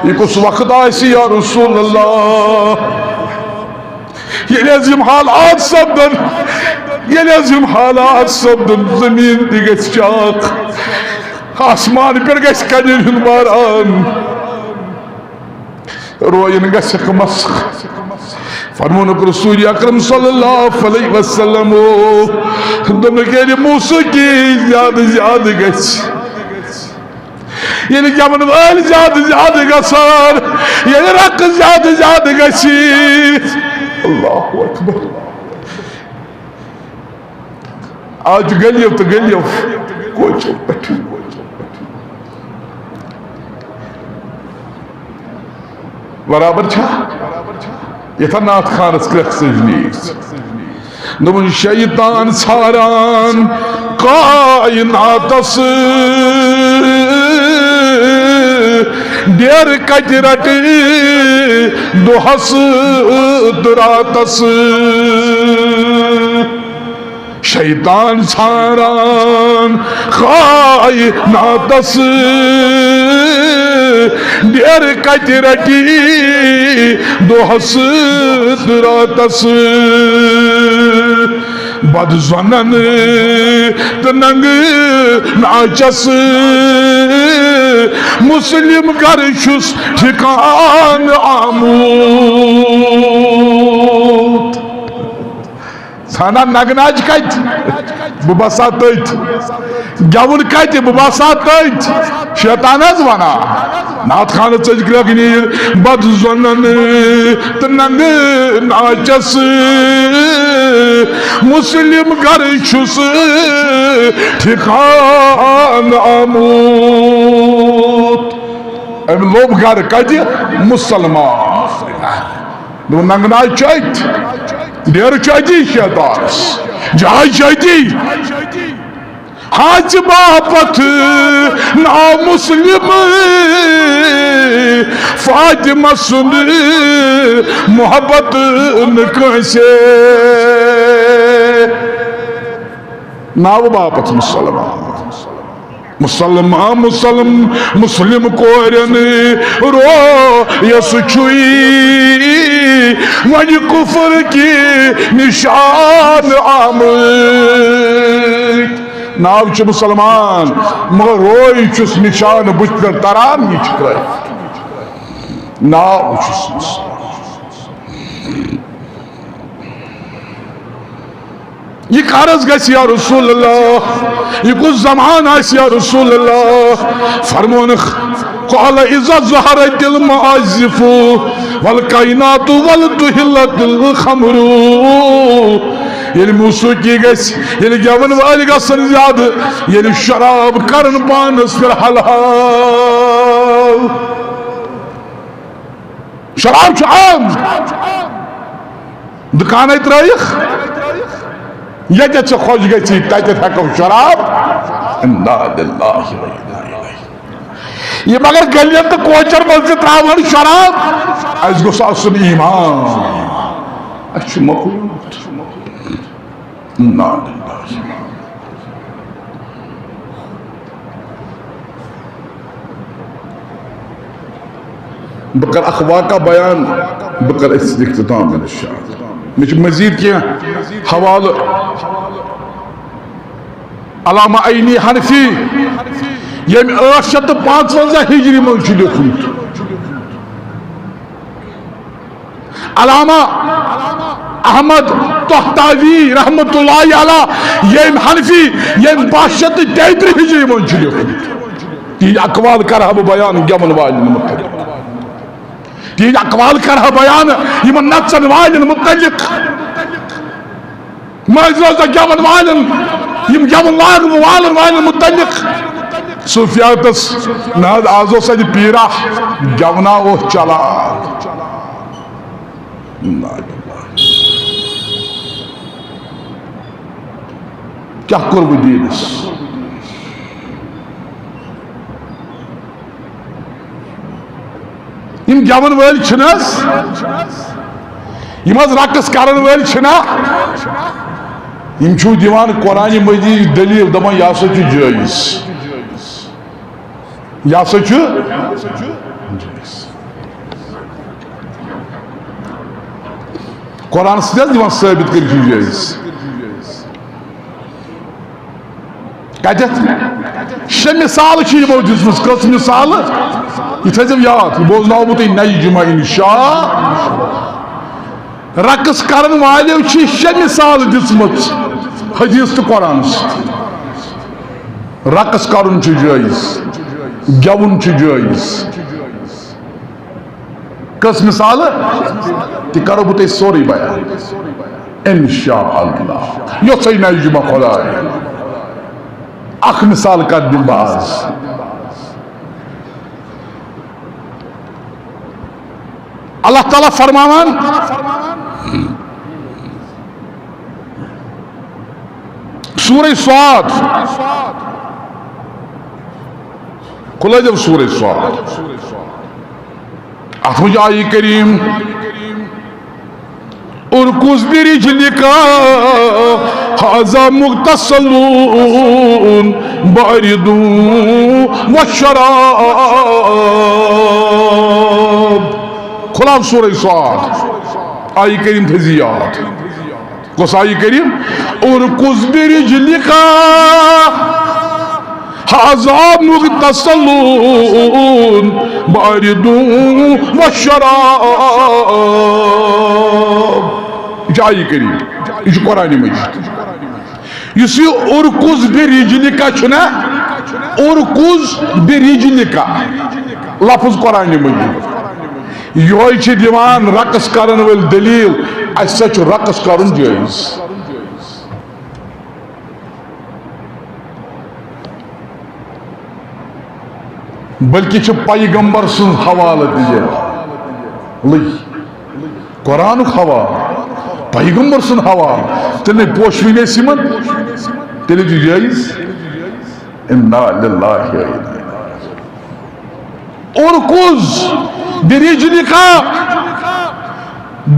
یہ کس وقت آس یا رسول اللہ ییٚلہِ حظ یِم حالات سپدن ییٚلہِ حظ یِم حالات سپدن زمین تہِ گژھِ چاک آسمان پٮ۪ٹھ گژھِ کنٮ۪ن ہُنٛد باران روین گژھکھ مسخ فرمونُکھ رسول اکرم صلی اللہ علیہ وسلم دوٚپنکھ ییٚلہِ موسیقی زیادٕ زیادٕ گژھِ ییٚلہِ گٮ۪وَن وٲلۍ زیادٕ زیادٕ گژھان ییٚلہِ رقص زیادٕ زیادٕ گژھِ اللہ اکبر آج گلیو تو گلیو کوچو پٹھ برابر چھا یتھا نات خانس کرکھ سجنیس دوٚپُن شیطان ژھاران کائناتس ڈیر کتہِ رٹہِ دۄہس تہٕ راتس شیطان ژھاران کائناتس ڈیر کتہِ رٹہِ دۄہس تہٕ راتس بد زنن تہٕ ننگہٕ ناچس مسلم گھر چھُس ٹھکان آمُت ژھانان نگناج کتہِ بہٕ بسا تٔتھۍ گٮ۪وُن کتہِ بہٕ بسا تٔتھۍ شیطان حظ ونان نعت خانس ژٔج گرٛٮ۪کھ نیٖر بد زنن تہٕ ننگہٕ ناچس مسلم گھر چھُس ٹھکان آمُت أمۍ لوٚب گھر کتہِ مسلمان دوٚپُن ننگناج چھُ أتۍ ڈیرٕ چھُ أتی شیطانس جاے چھِ أتی حاجہِ باپتھ ناو مسلم فاطمہ سُنٛد محبت نہٕ کٲنٛسے ناو باپتھ مسلم کورٮ۪ن رویس چھُے وۄنۍ کُفر کی نشان آمٕتۍ ناو چھُ مسلمان مگر روی چھُس نشان بُتھِ پٮ۪ٹھ تران یہِ چھُ ترٲیِتھ ناو چھُس یہ کارز گژھِ یا رسول اللہ یہ کُس زمان آسہِ یا رسول اللہ فرمونکھ قال اذا ظهرت المعازف والکائنات والدہلت الخمر ییٚلہِ موسیقی گژھِ ییٚلہِ گٮ۪وَن وٲلۍ گژھن زیادٕ ییٚلہِ شراب کرن پانس پٮ۪ٹھ حلال شراب چھُ عام دُکانے ترٲیِکھ ییٚتٮ۪تھ ژےٚ خۄش گژھی تتٮ۪تھ ہٮ۪کو شراب انا للہ یہ مگر گلین تہٕ کوچن منٛز تہِ ترٛاوہن شراب اَسہِ گوٚژھ آسُن ایٖمان اَسہِ چھُ مۄکلیومُت انا للہ بہٕ کرٕ اکھ واقعہ بیان بہٕ کرٕ أتھۍ سۭتۍ اختتام اِنشاء اللہ مےٚ چھُ مزیٖد کینٛہہ حوالہٕ علامہ عینی حنفی ییٚمۍ 855 ہجری منٛز چھُ لیوٗکھمُت علامہ احمد طحطاوی رحمت اللہ علیہ ییٚمۍ حنفی ییٚمۍ 533 ہجری منٛز چھُ لیوٗکھمُت تِہنٛدۍ اقوال کرٕ ہا بہٕ بیان گٮ۪وَن والٮ۪ن مُتعلق تِہنٛدۍ اقوال کرٕ ہا بیان یِمن نژن والٮ۪ن مُتعلق مٲنٛزِ رٲژ گٮ۪وَن والٮ۪ن یِم گٮ۪وُن لاگن والٮ۪ن مُتعلق صوفیاتس نہ حظ آز اوس اَتہِ پیٖرا گٮ۪ونا اوس چلان کیٛاہ کوٚر بہٕ دیٖنس یِم گٮ۪وَن وٲلۍ چھِنہٕ حظ یِم حظ رقص کرن وٲلۍ چھِنا یم چھو دیوان قرآن مجید دلیل دپان یہ ہسا چھ جائز یہ ہسا چھ جائز قرآن سے دیوان ثابت کر چھ جائز کتت شے مثال چھ یمو دژمٕژ کٔژ مثال یہ تھٲیزیو یاد یہ بوزناو بہٕ تۄہہِ نَیہِ جمعہ انشاء رقص کرن والیو چھ شے مثال دژمٕژ حدیث تو قرآن رقص کرن چھ جائز گیون چھ جائز کس مثال تہ کرو بہ تۄہہِ سورُے بیان انشاءاللہ یوٚژے نَیہِ جمعہ خۄداے اخ مثال کر دن باز اللہ تعالیٰ فرماوان سورہ صاد کھلا جب سورہ صاد اتھ آئی کریم ارکز برجلک هذا مغتسل بارد وشراب کھلا سورہ صاد آئی کریم تھزیات کس آئی کریم ارکز برجلک هذا مغتسل بارد وشراب جائی کریم یہ قرآن مجید اس ارکز برجلکا چھنا ارکز برجلکا لفظ قرآن مجید یہ چھ دیوان رقص کرن ول دلیل اسا چھ رقص کرن جائز بلکہ چھ پیغمبر سن حوالہ دیجئے لئی قرآن حوالہ پیغمبر سن حوالہ تیلے پوشوینے سیمن تیلے جو جائز انا للہ ارکز برجلکا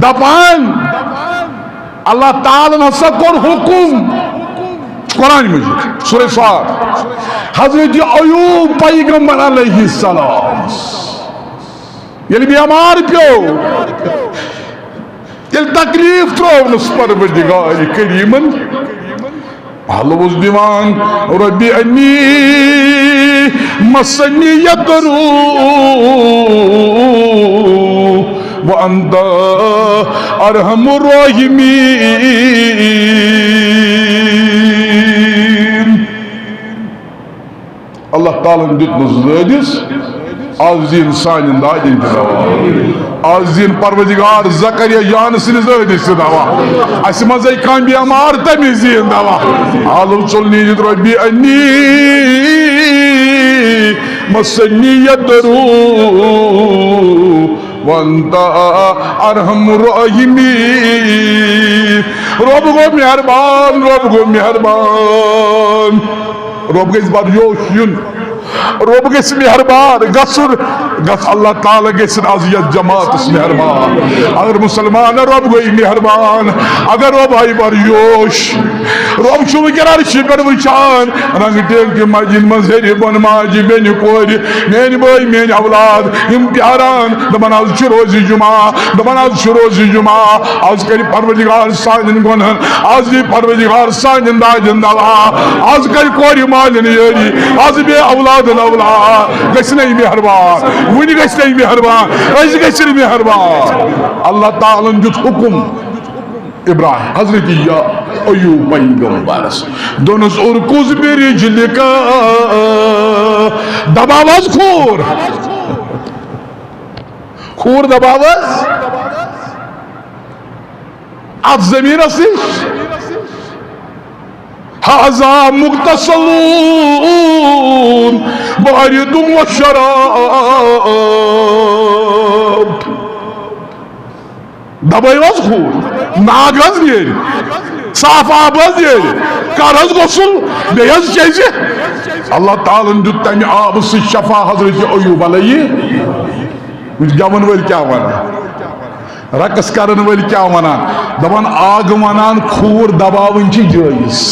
دپان اللہ تعالیٰ نسا کر حکم قرآن مجید سورہ صاد حضرت ایوب پیغمبر علیہ السلام یلی بیمار پیو یل تکلیف ترونس پروردگار کریمن حلو اس دیوان ربی انی مسنی یدرو وانت ارحم الراحمین اللہ تعالیٰ دیت نزدیس آز دین سانین دادین دوا آز دین پروردگار زکریہ جان سنز دادیس دوا اس مزای کام بیمار تمیز دین دوا حالو چلنی جد ربی انی مسنی یدرو وانتا ارحم الراحمین رب گو مہربان رب گو مہربان رب گو اس بار یوش یون رب گس مہربان گسر گس اللہ تعالیٰ گسن عزیت جماعت اس مہربان اگر مسلمان رب گئی مہربان اگر رب آئی بار یوش رب شو گرار شکر وچان رنگ ٹیل کی مجین مزہری بن ماجی بین کوری مین بھائی مین اولاد ام پیاران دبن آز چھ روزی جمعہ دبن آز چھ روزی جمعہ آز کری پروردگار سانین گنہن آز دی پروردگار سانین داجن دوا آز کری کوری مالین یری آز بے اولاد الاولاد گسنی مہربان ونی گسنی مہربان ایس گسنی مہربان اللہ تعالیٰ جت حکم ابراہیم حضرت ایوب پیغمبرس دونس ارکز برجلکا دباواز خور خور دباواز ات زمین اسیش هذا مغتسل بارد وشراب دبائی واز خور ناگ از گیر صاف آب از گیر کار از غسل بیاز چیزی اللہ تعالیٰ جو تیمی آب سے شفا حضرت ایوب علیہ مجھ گمن ول کیا وانا رقص کرن ول کیا ونان دپان آگ ونان کھور دباون چھ جائز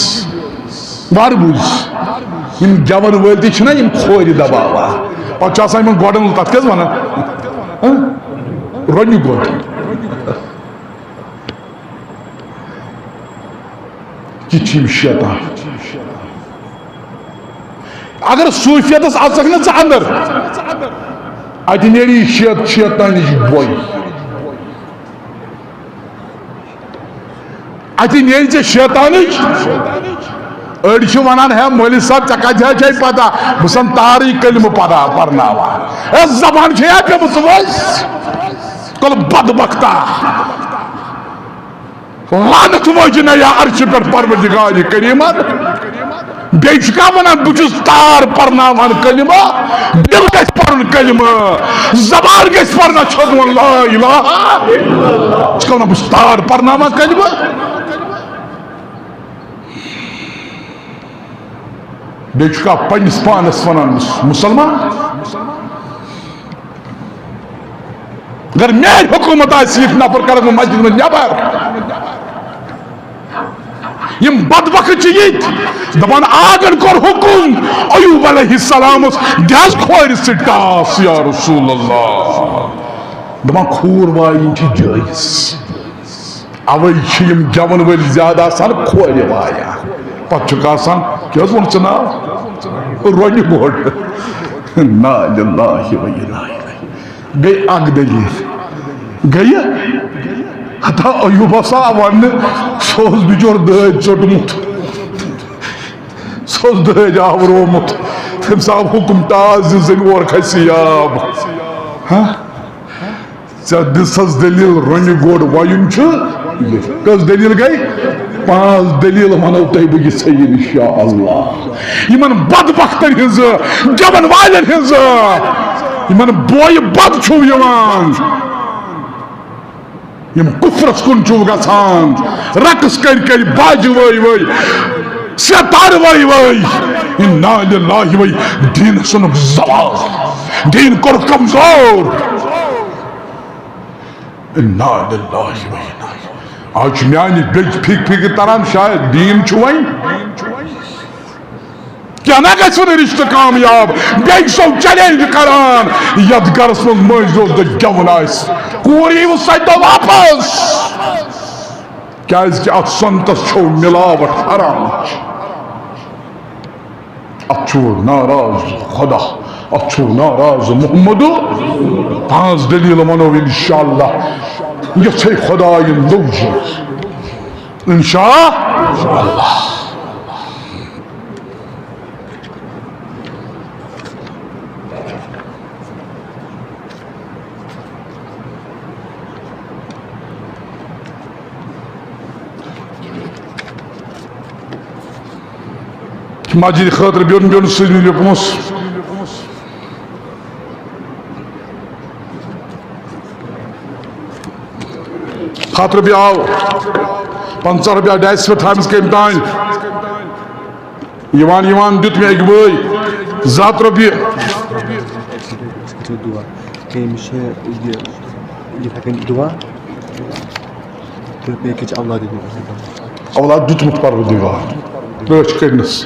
بار بوز یم جوان ول تہ چھنا یم کھور دباوا پتہ چھ آسان یمن گوڈن تتھ کیاز ونان رونی گوڈ یہ چھ شیطان اگر صوفیتس اژکھ نا ژٕ اندر اتہ نیری شیطانچ بوے اتہ نیری ژےٚ شیطانچ أڑۍ چھِ ونان ہے مولوی صاحب ژےٚ کتہِ چھے پتہ بہٕ چھُسن تارٕے کلمہٕ پرناوان ہے زبان چھے پیمٕژ وٲژ کل بدبختہ لعنت واجنہ یا عرش پٮ۪ٹھ پروردگار کریمن بیٚیہِ چھُ کانٛہہ ونان بہٕ چھُس تار پرناوان کلمہ دل گژھِ پرُن کلمہ زبان گژھِ پرنا چھس ون لا الہ ژٕ کیٛاہ ونان بہٕ چھُس تار پرناوان کلمہ بیٚیہِ چھُ کانٛہہ پننس پانس ونان مسلمان اگر میٲنۍ حکومت آسہِ یِتھ نفر کرن بہٕ مسجد منٛز نٮ۪بر یم بدبخت چھ یت دپان آگن کور حکم ایوب علیہ السلام دس کھور سٹاس یا رسول اللہ دپان کھور وایِن چھ جٲیز اوے چھ یم جوان ول زیادہ آسان کھور وایان پتہٕ چھُکھ آسان کیٛاہ حظ ووٚن ژٕ ناو رونہِ گوڈ نا للہ و انا الیہ گٔے اکھ دلیٖل گٔیہِ ہتا ایوب ہسا وننہِ سُہ اوس بِچور دٲدۍ ژوٚٹمُت سُہ اوس دٲدۍ آورومُت تٔمِس آو حُکم ٹاس دِ زن اور کھسہِ آب ژےٚ دِژٕس دلیٖل رونہِ گوڈ وایُن چھُ کٔژ دلیٖل گٔے 5 دلیٖل ونو تۄہہِ بہٕ یِژھے انشاء اللہ یمن بدبختن ہٕنٛز جوان والٮ۪ن ہٕنٛز یمن بویہِ بد چھُو یِوان یم کفرس کن چھو گژھان رقص کر باجہِ وٲے وٲے ستار وٲے وٲے انا للہ وٲے دین سنُک زوال دین کوٚر کمزور انا للہ وٲے آج چھُ میانہِ بیٚکہِ فِکر تران شاید دین چھُ وۄنۍ کیا نہ گژھِ نہٕ رشتہٕ کامیاب بیٚکہِ سو چیلینج کران یتھ گرس منٛز مٲنٛزِ دۄہ دۄہ گٮ۪وُن آسہِ کوٗر ییٖوٕ سَتہِ دۄہ واپس کیٛازِ کہِ اتھ سۄنتس چھو ملاوٹ حرام اتھ چھُ ناراض خدا اتھ چھُ ناراض محمد 5 دلیٖل ونو انشاء اللہ یِژھے خدایِن لوٚگ انشاء اللہ مسجد خاطر بیون سجن پونس خاطر بھی آو 50 رۄپیہِ ڈیس پہ تھامس کم تان یوان دیت مےٚ اکہِ بٲے 100 رۄپیہِ اولاد دیتمُت پروردگار رٲچھ کٔرنس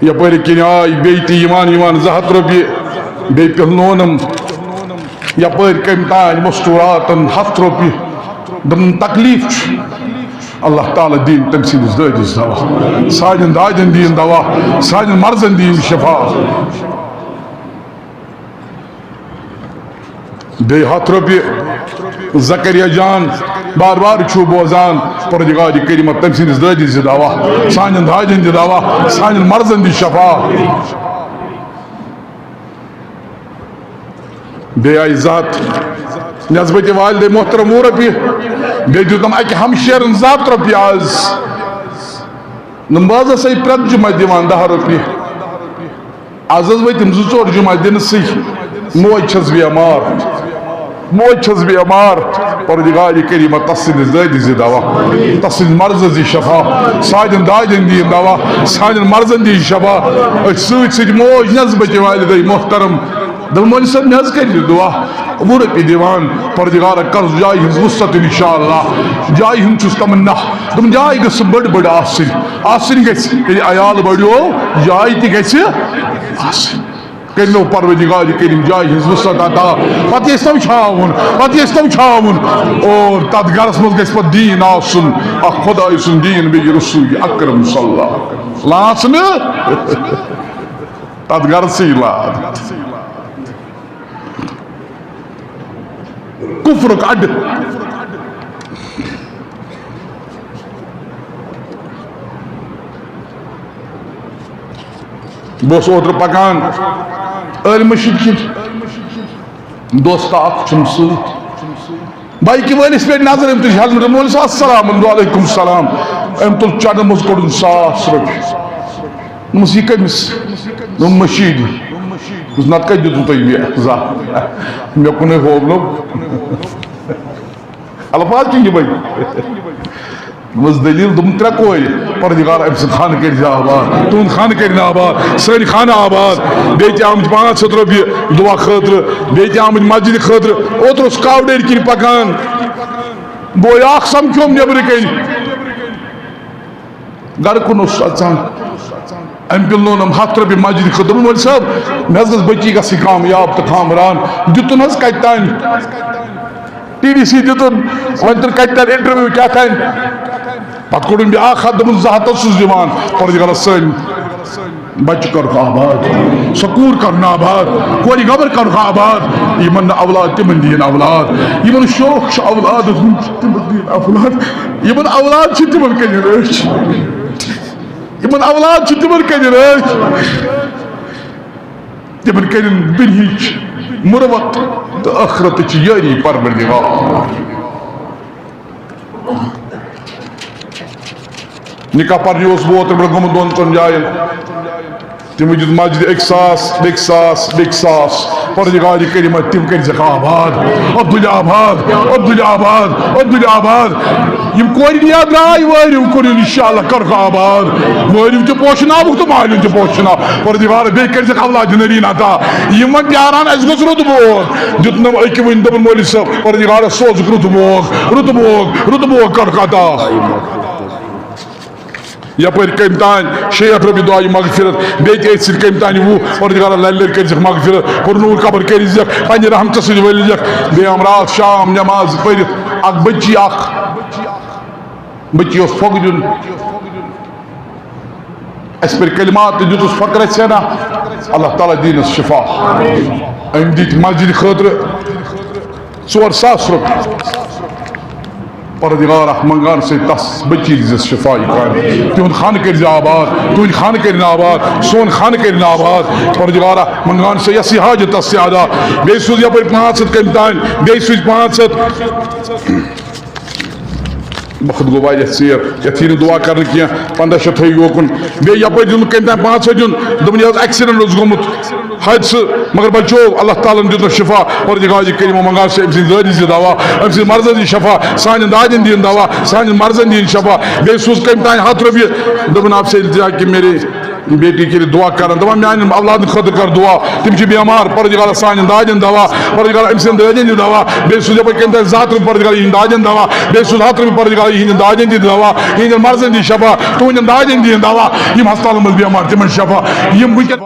یپٲرۍ کِنۍ آے بیٚیہِ تہِ یِوان 200 رۄپیہِ بیٚیہِ پِہلونم یپٲرۍ کٔمۍ تانۍ مستوٗراتن 100 رۄپیہِ دوٚپُن تکلیٖف چھُ اللہ تعالیٰ دِیِن تٔمۍ سٕنٛدِس دٲدِس دوا سانٮ۪ن دادٮ۪ن دِیِن دوا سانٮ۪ن مرزن دِیِن شفا بیٚیہِ 100 رۄپیہِ زکریا جان بار بار چھُو بوزان پروردگار کریمہ تٔمۍ سٕنٛدِس دٲدِس دِ دوا سانٮ۪ن دادٮ۪ن دِ دوا سانٮ۪ن مرزن دِ شفا بیٚیہِ آیہِ 100 نسبتہِ والدے محترم 100 رۄپیہِ بیٚیہِ دیُتنم اکہِ ہمشیرن 100 رۄپیہِ آز بہٕ حظ ٲسَے پرٛٮ۪تھ جُمعہ دِوان 10 رۄپیہِ آز حظ ؤتِم 2-4 جُمعہ دِنسٕے موج چھَس بیمار پروردگار کریمہ تس سٕنٛدِس دٲدِس دِ دوا تس سٕنٛدِس مرزس دِ شفا سانٮ۪ن دادٮ۪ن دِیِن دوا سانٮ۪ن مرزن دِیِن شفا أسۍ سۭتۍ سۭتۍ موج نسبتہِ والدے محترم دم مول صاحب ناز کر دعا وہ رپی دیوان پردگار قرض جائے ہنز وسط انشاءاللہ جائے ہم چس تمنا دم جائے گس بڑ بڑ آسن گس عیال بڑیو جائے تی گس آسن کرنو پروردگار کریم جائے ہنز وسط عطا پتہ اس تو چھاون اور تد گرس مز گس پت دین آسن اخ خدا سن دین بیٚیہِ رسول اکرم صلی اللہ علیہ وسلم لاسن تد گرسی لاد کفرک اڈ بہت اوتر پکان ال مشید کی دوست اخ چھم ست بائک وٲلِس پٮ۪ٹھ نظر أمۍ تُج حضرت مولوی صاحب السلام علیکم السلام أمۍ تُل چڑھن منٛز کوٚڑُن 100 رۄپیہِ دوٚپمَس یہِ کٔمِس دوٚپُن مشیٖدی دوٚپُس نتہٕ کتہِ دِتوٕ تۄہہِ مےٚ زانٛہہ مےٚ کُنُے ہوونو الفاظ چھِ یِمے دوٚپمَس دٔلیٖل دوٚپُن 3 کورِ پروردگار أمۍ سٕنٛد خانہٕ کٔرِزِ آباد تُہُنٛد خانہٕ کٔرِنۍ آباد سٲنۍ خانہٕ آباد بیٚیہِ تہِ آمٕتۍ 500 رۄپیہِ دُعا خٲطرٕ بیٚیہِ تہِ آمٕتۍ مسجدِ خٲطرٕ اوترٕ اوس کاوڈٔرۍ کِنۍ پکان بوے اکھ سمکھیوم نیبرٕ کَنۍ گرٕ کُن اوس اژان أمۍ پِلنونم 100 رۄپیہِ مسجدِ خٲطرٕ دوٚپُن مولوی صٲب مےٚ حظ گٔژھ بٔچی گژھٕنۍ کامیاب تہٕ خامران دِتُن حظ کتہِ تانۍ TDC دِتُن وۄنۍ تُل کتہِ تانۍ انٹرویو کیٛاہ تانۍ پتہٕ کوٚڑُن بیٛاکھ ہتھ دوٚپُن 200 اوسُس دِوان پروردگارس سٲنۍ بچہِ کَرُکھ آباد سکوٗر کَرُن آباد کورِ گبر کَرُکھ آباد یِمن نہٕ اولاد تِمن دِیِن اولاد یِمن شوق چھُ اولادس تِمن دِیِن اولاد یِمن اولاد چھِ تِمن کَنہِ رٲچھ یِمن اولاد چھِ تِمن کَنہِ رٲچھ تِمن کَرن دُنہِچ مُروت تہٕ ٲخرتٕچ یٲری پروردگار نکاح پرنہِ اوس بہٕ اوترٕ برونٛہہ گوٚمُت 2-3 جاین تِمو دیُت مسجد 1,000 پروردگار کٔرِم تِم کٔرزِکھ آباد عبدُل آباد عبدُل آباد عبدُل آباد یِم کورِ نِیا درٛاے وٲرِو کوٚرُن انشاءاللہ کٔرٕکھ آباد وٲرِو تہِ پوشناوُکھ تہٕ مالِیُن تہِ پوشناو پروردگار بیٚیہِ کٔرزِکھ اولادِ نٔریٖن عطا یِمن پیاران اَسہِ گوٚژھ رُت بوگ دیُتنم أکہِ وٕنۍ دوٚپُن مولوی صٲب پروردگارس سوزُکھ رُت بوگ کٔرٕکھ عطا یپٲرۍ کٔمۍ تانۍ 600 رۄپیہِ دعایہِ مغفرت بیٚیہِ تہِ أتھۍ سۭتۍ کٔمۍ تانۍ 20 پروردگارا لَلہِ لَرِ کٔرزِکھ مغفرت پُرنوٗر قبر کٔرزِکھ پننہِ رحمتہٕ سۭتۍ ؤلزِکھ بیٚیہِ آم راتھ شام نٮ۪ماز پٔرِتھ اکھ بٔچی اوس پھۄکہٕ دیُن اَسہِ پٔرۍ کلمات تہِ دِتُس فقر اَسہِ ژھٮ۪نا اللہ تعالیٰ دیٖنَس شِفا أمۍ دِتۍ مسجدِ خٲطرٕ 4,000 رۄپیہِ پروردگار منگان سے تس بچی دِژس شفائی کامہِ تِہُنٛد خانہٕ کٔرزِ آباد تُہٕنٛدۍ خانہٕ کٔرِنۍ آباد سون خانہٕ کٔرِنۍ آباد پروردگارا منگان سے یَس یہِ حاجت تس سیادہ بیٚیہِ سوٗز یپٲرۍ 500 کٔمۍ تانۍ بیٚیہِ سوٗزۍ 500 وقت گوٚو واریاہ ژیر یتھ یی نہٕ دعا کرنہٕ کینٛہہ 1500 تھٲیِو یوکُن بیٚیہِ یپٲرۍ دیُتمُت کٔمۍ تانۍ 500 دیُن دوٚپُن یہِ حظ ایکسیڈنٹ اوس گوٚمُت حٲدثہٕ مگر بچوو اللہ تعالیٰ ہن دیُتنس شفا پروردگار کٔرِمو منگان سے أمۍ سٕنٛدِ دٲدی دِ دوا أمۍ سٕنٛدِ مرضن دِ شفا سانٮ۪ن دادٮ۪ن دِیِن دوا سانٮ۪ن مرضن دِیِن شفا بیٚیہِ سوٗز کٔمۍ تانۍ 100 رۄپیہِ دوٚپُن آپ سے التجا کہ میرے بیٹی کے لیے دعا کرن دپان میانٮ۪ن اولادن خٲطرٕ کر دعا تِم چھِ بٮ۪مار پروردگارا سانٮ۪ن دادٮ۪ن دوا پروردگارا أمۍ سٕنٛدٮ۪ن دادٮ۪ن دِ دوا بیٚیہِ سوٗز یپٲرۍ کٔمۍ تانۍ 200 رۄپیہِ پروردگارا یِہٕنٛدِ دادٮ۪ن دوا بیٚیہِ سوٗز 100 رۄپیہِ پروردگارا یِہٕنٛدٮ۪ن دادٮ۪ن دِ دوا یِہٕنٛدٮ۪ن مرضن دِ شفا تُہٕنٛدٮ۪ن دادٮ۪ن دِیِن دوا یِم ہسپتالن منٛز بٮ۪مار تِمن شفا یِم وٕنکٮ۪ن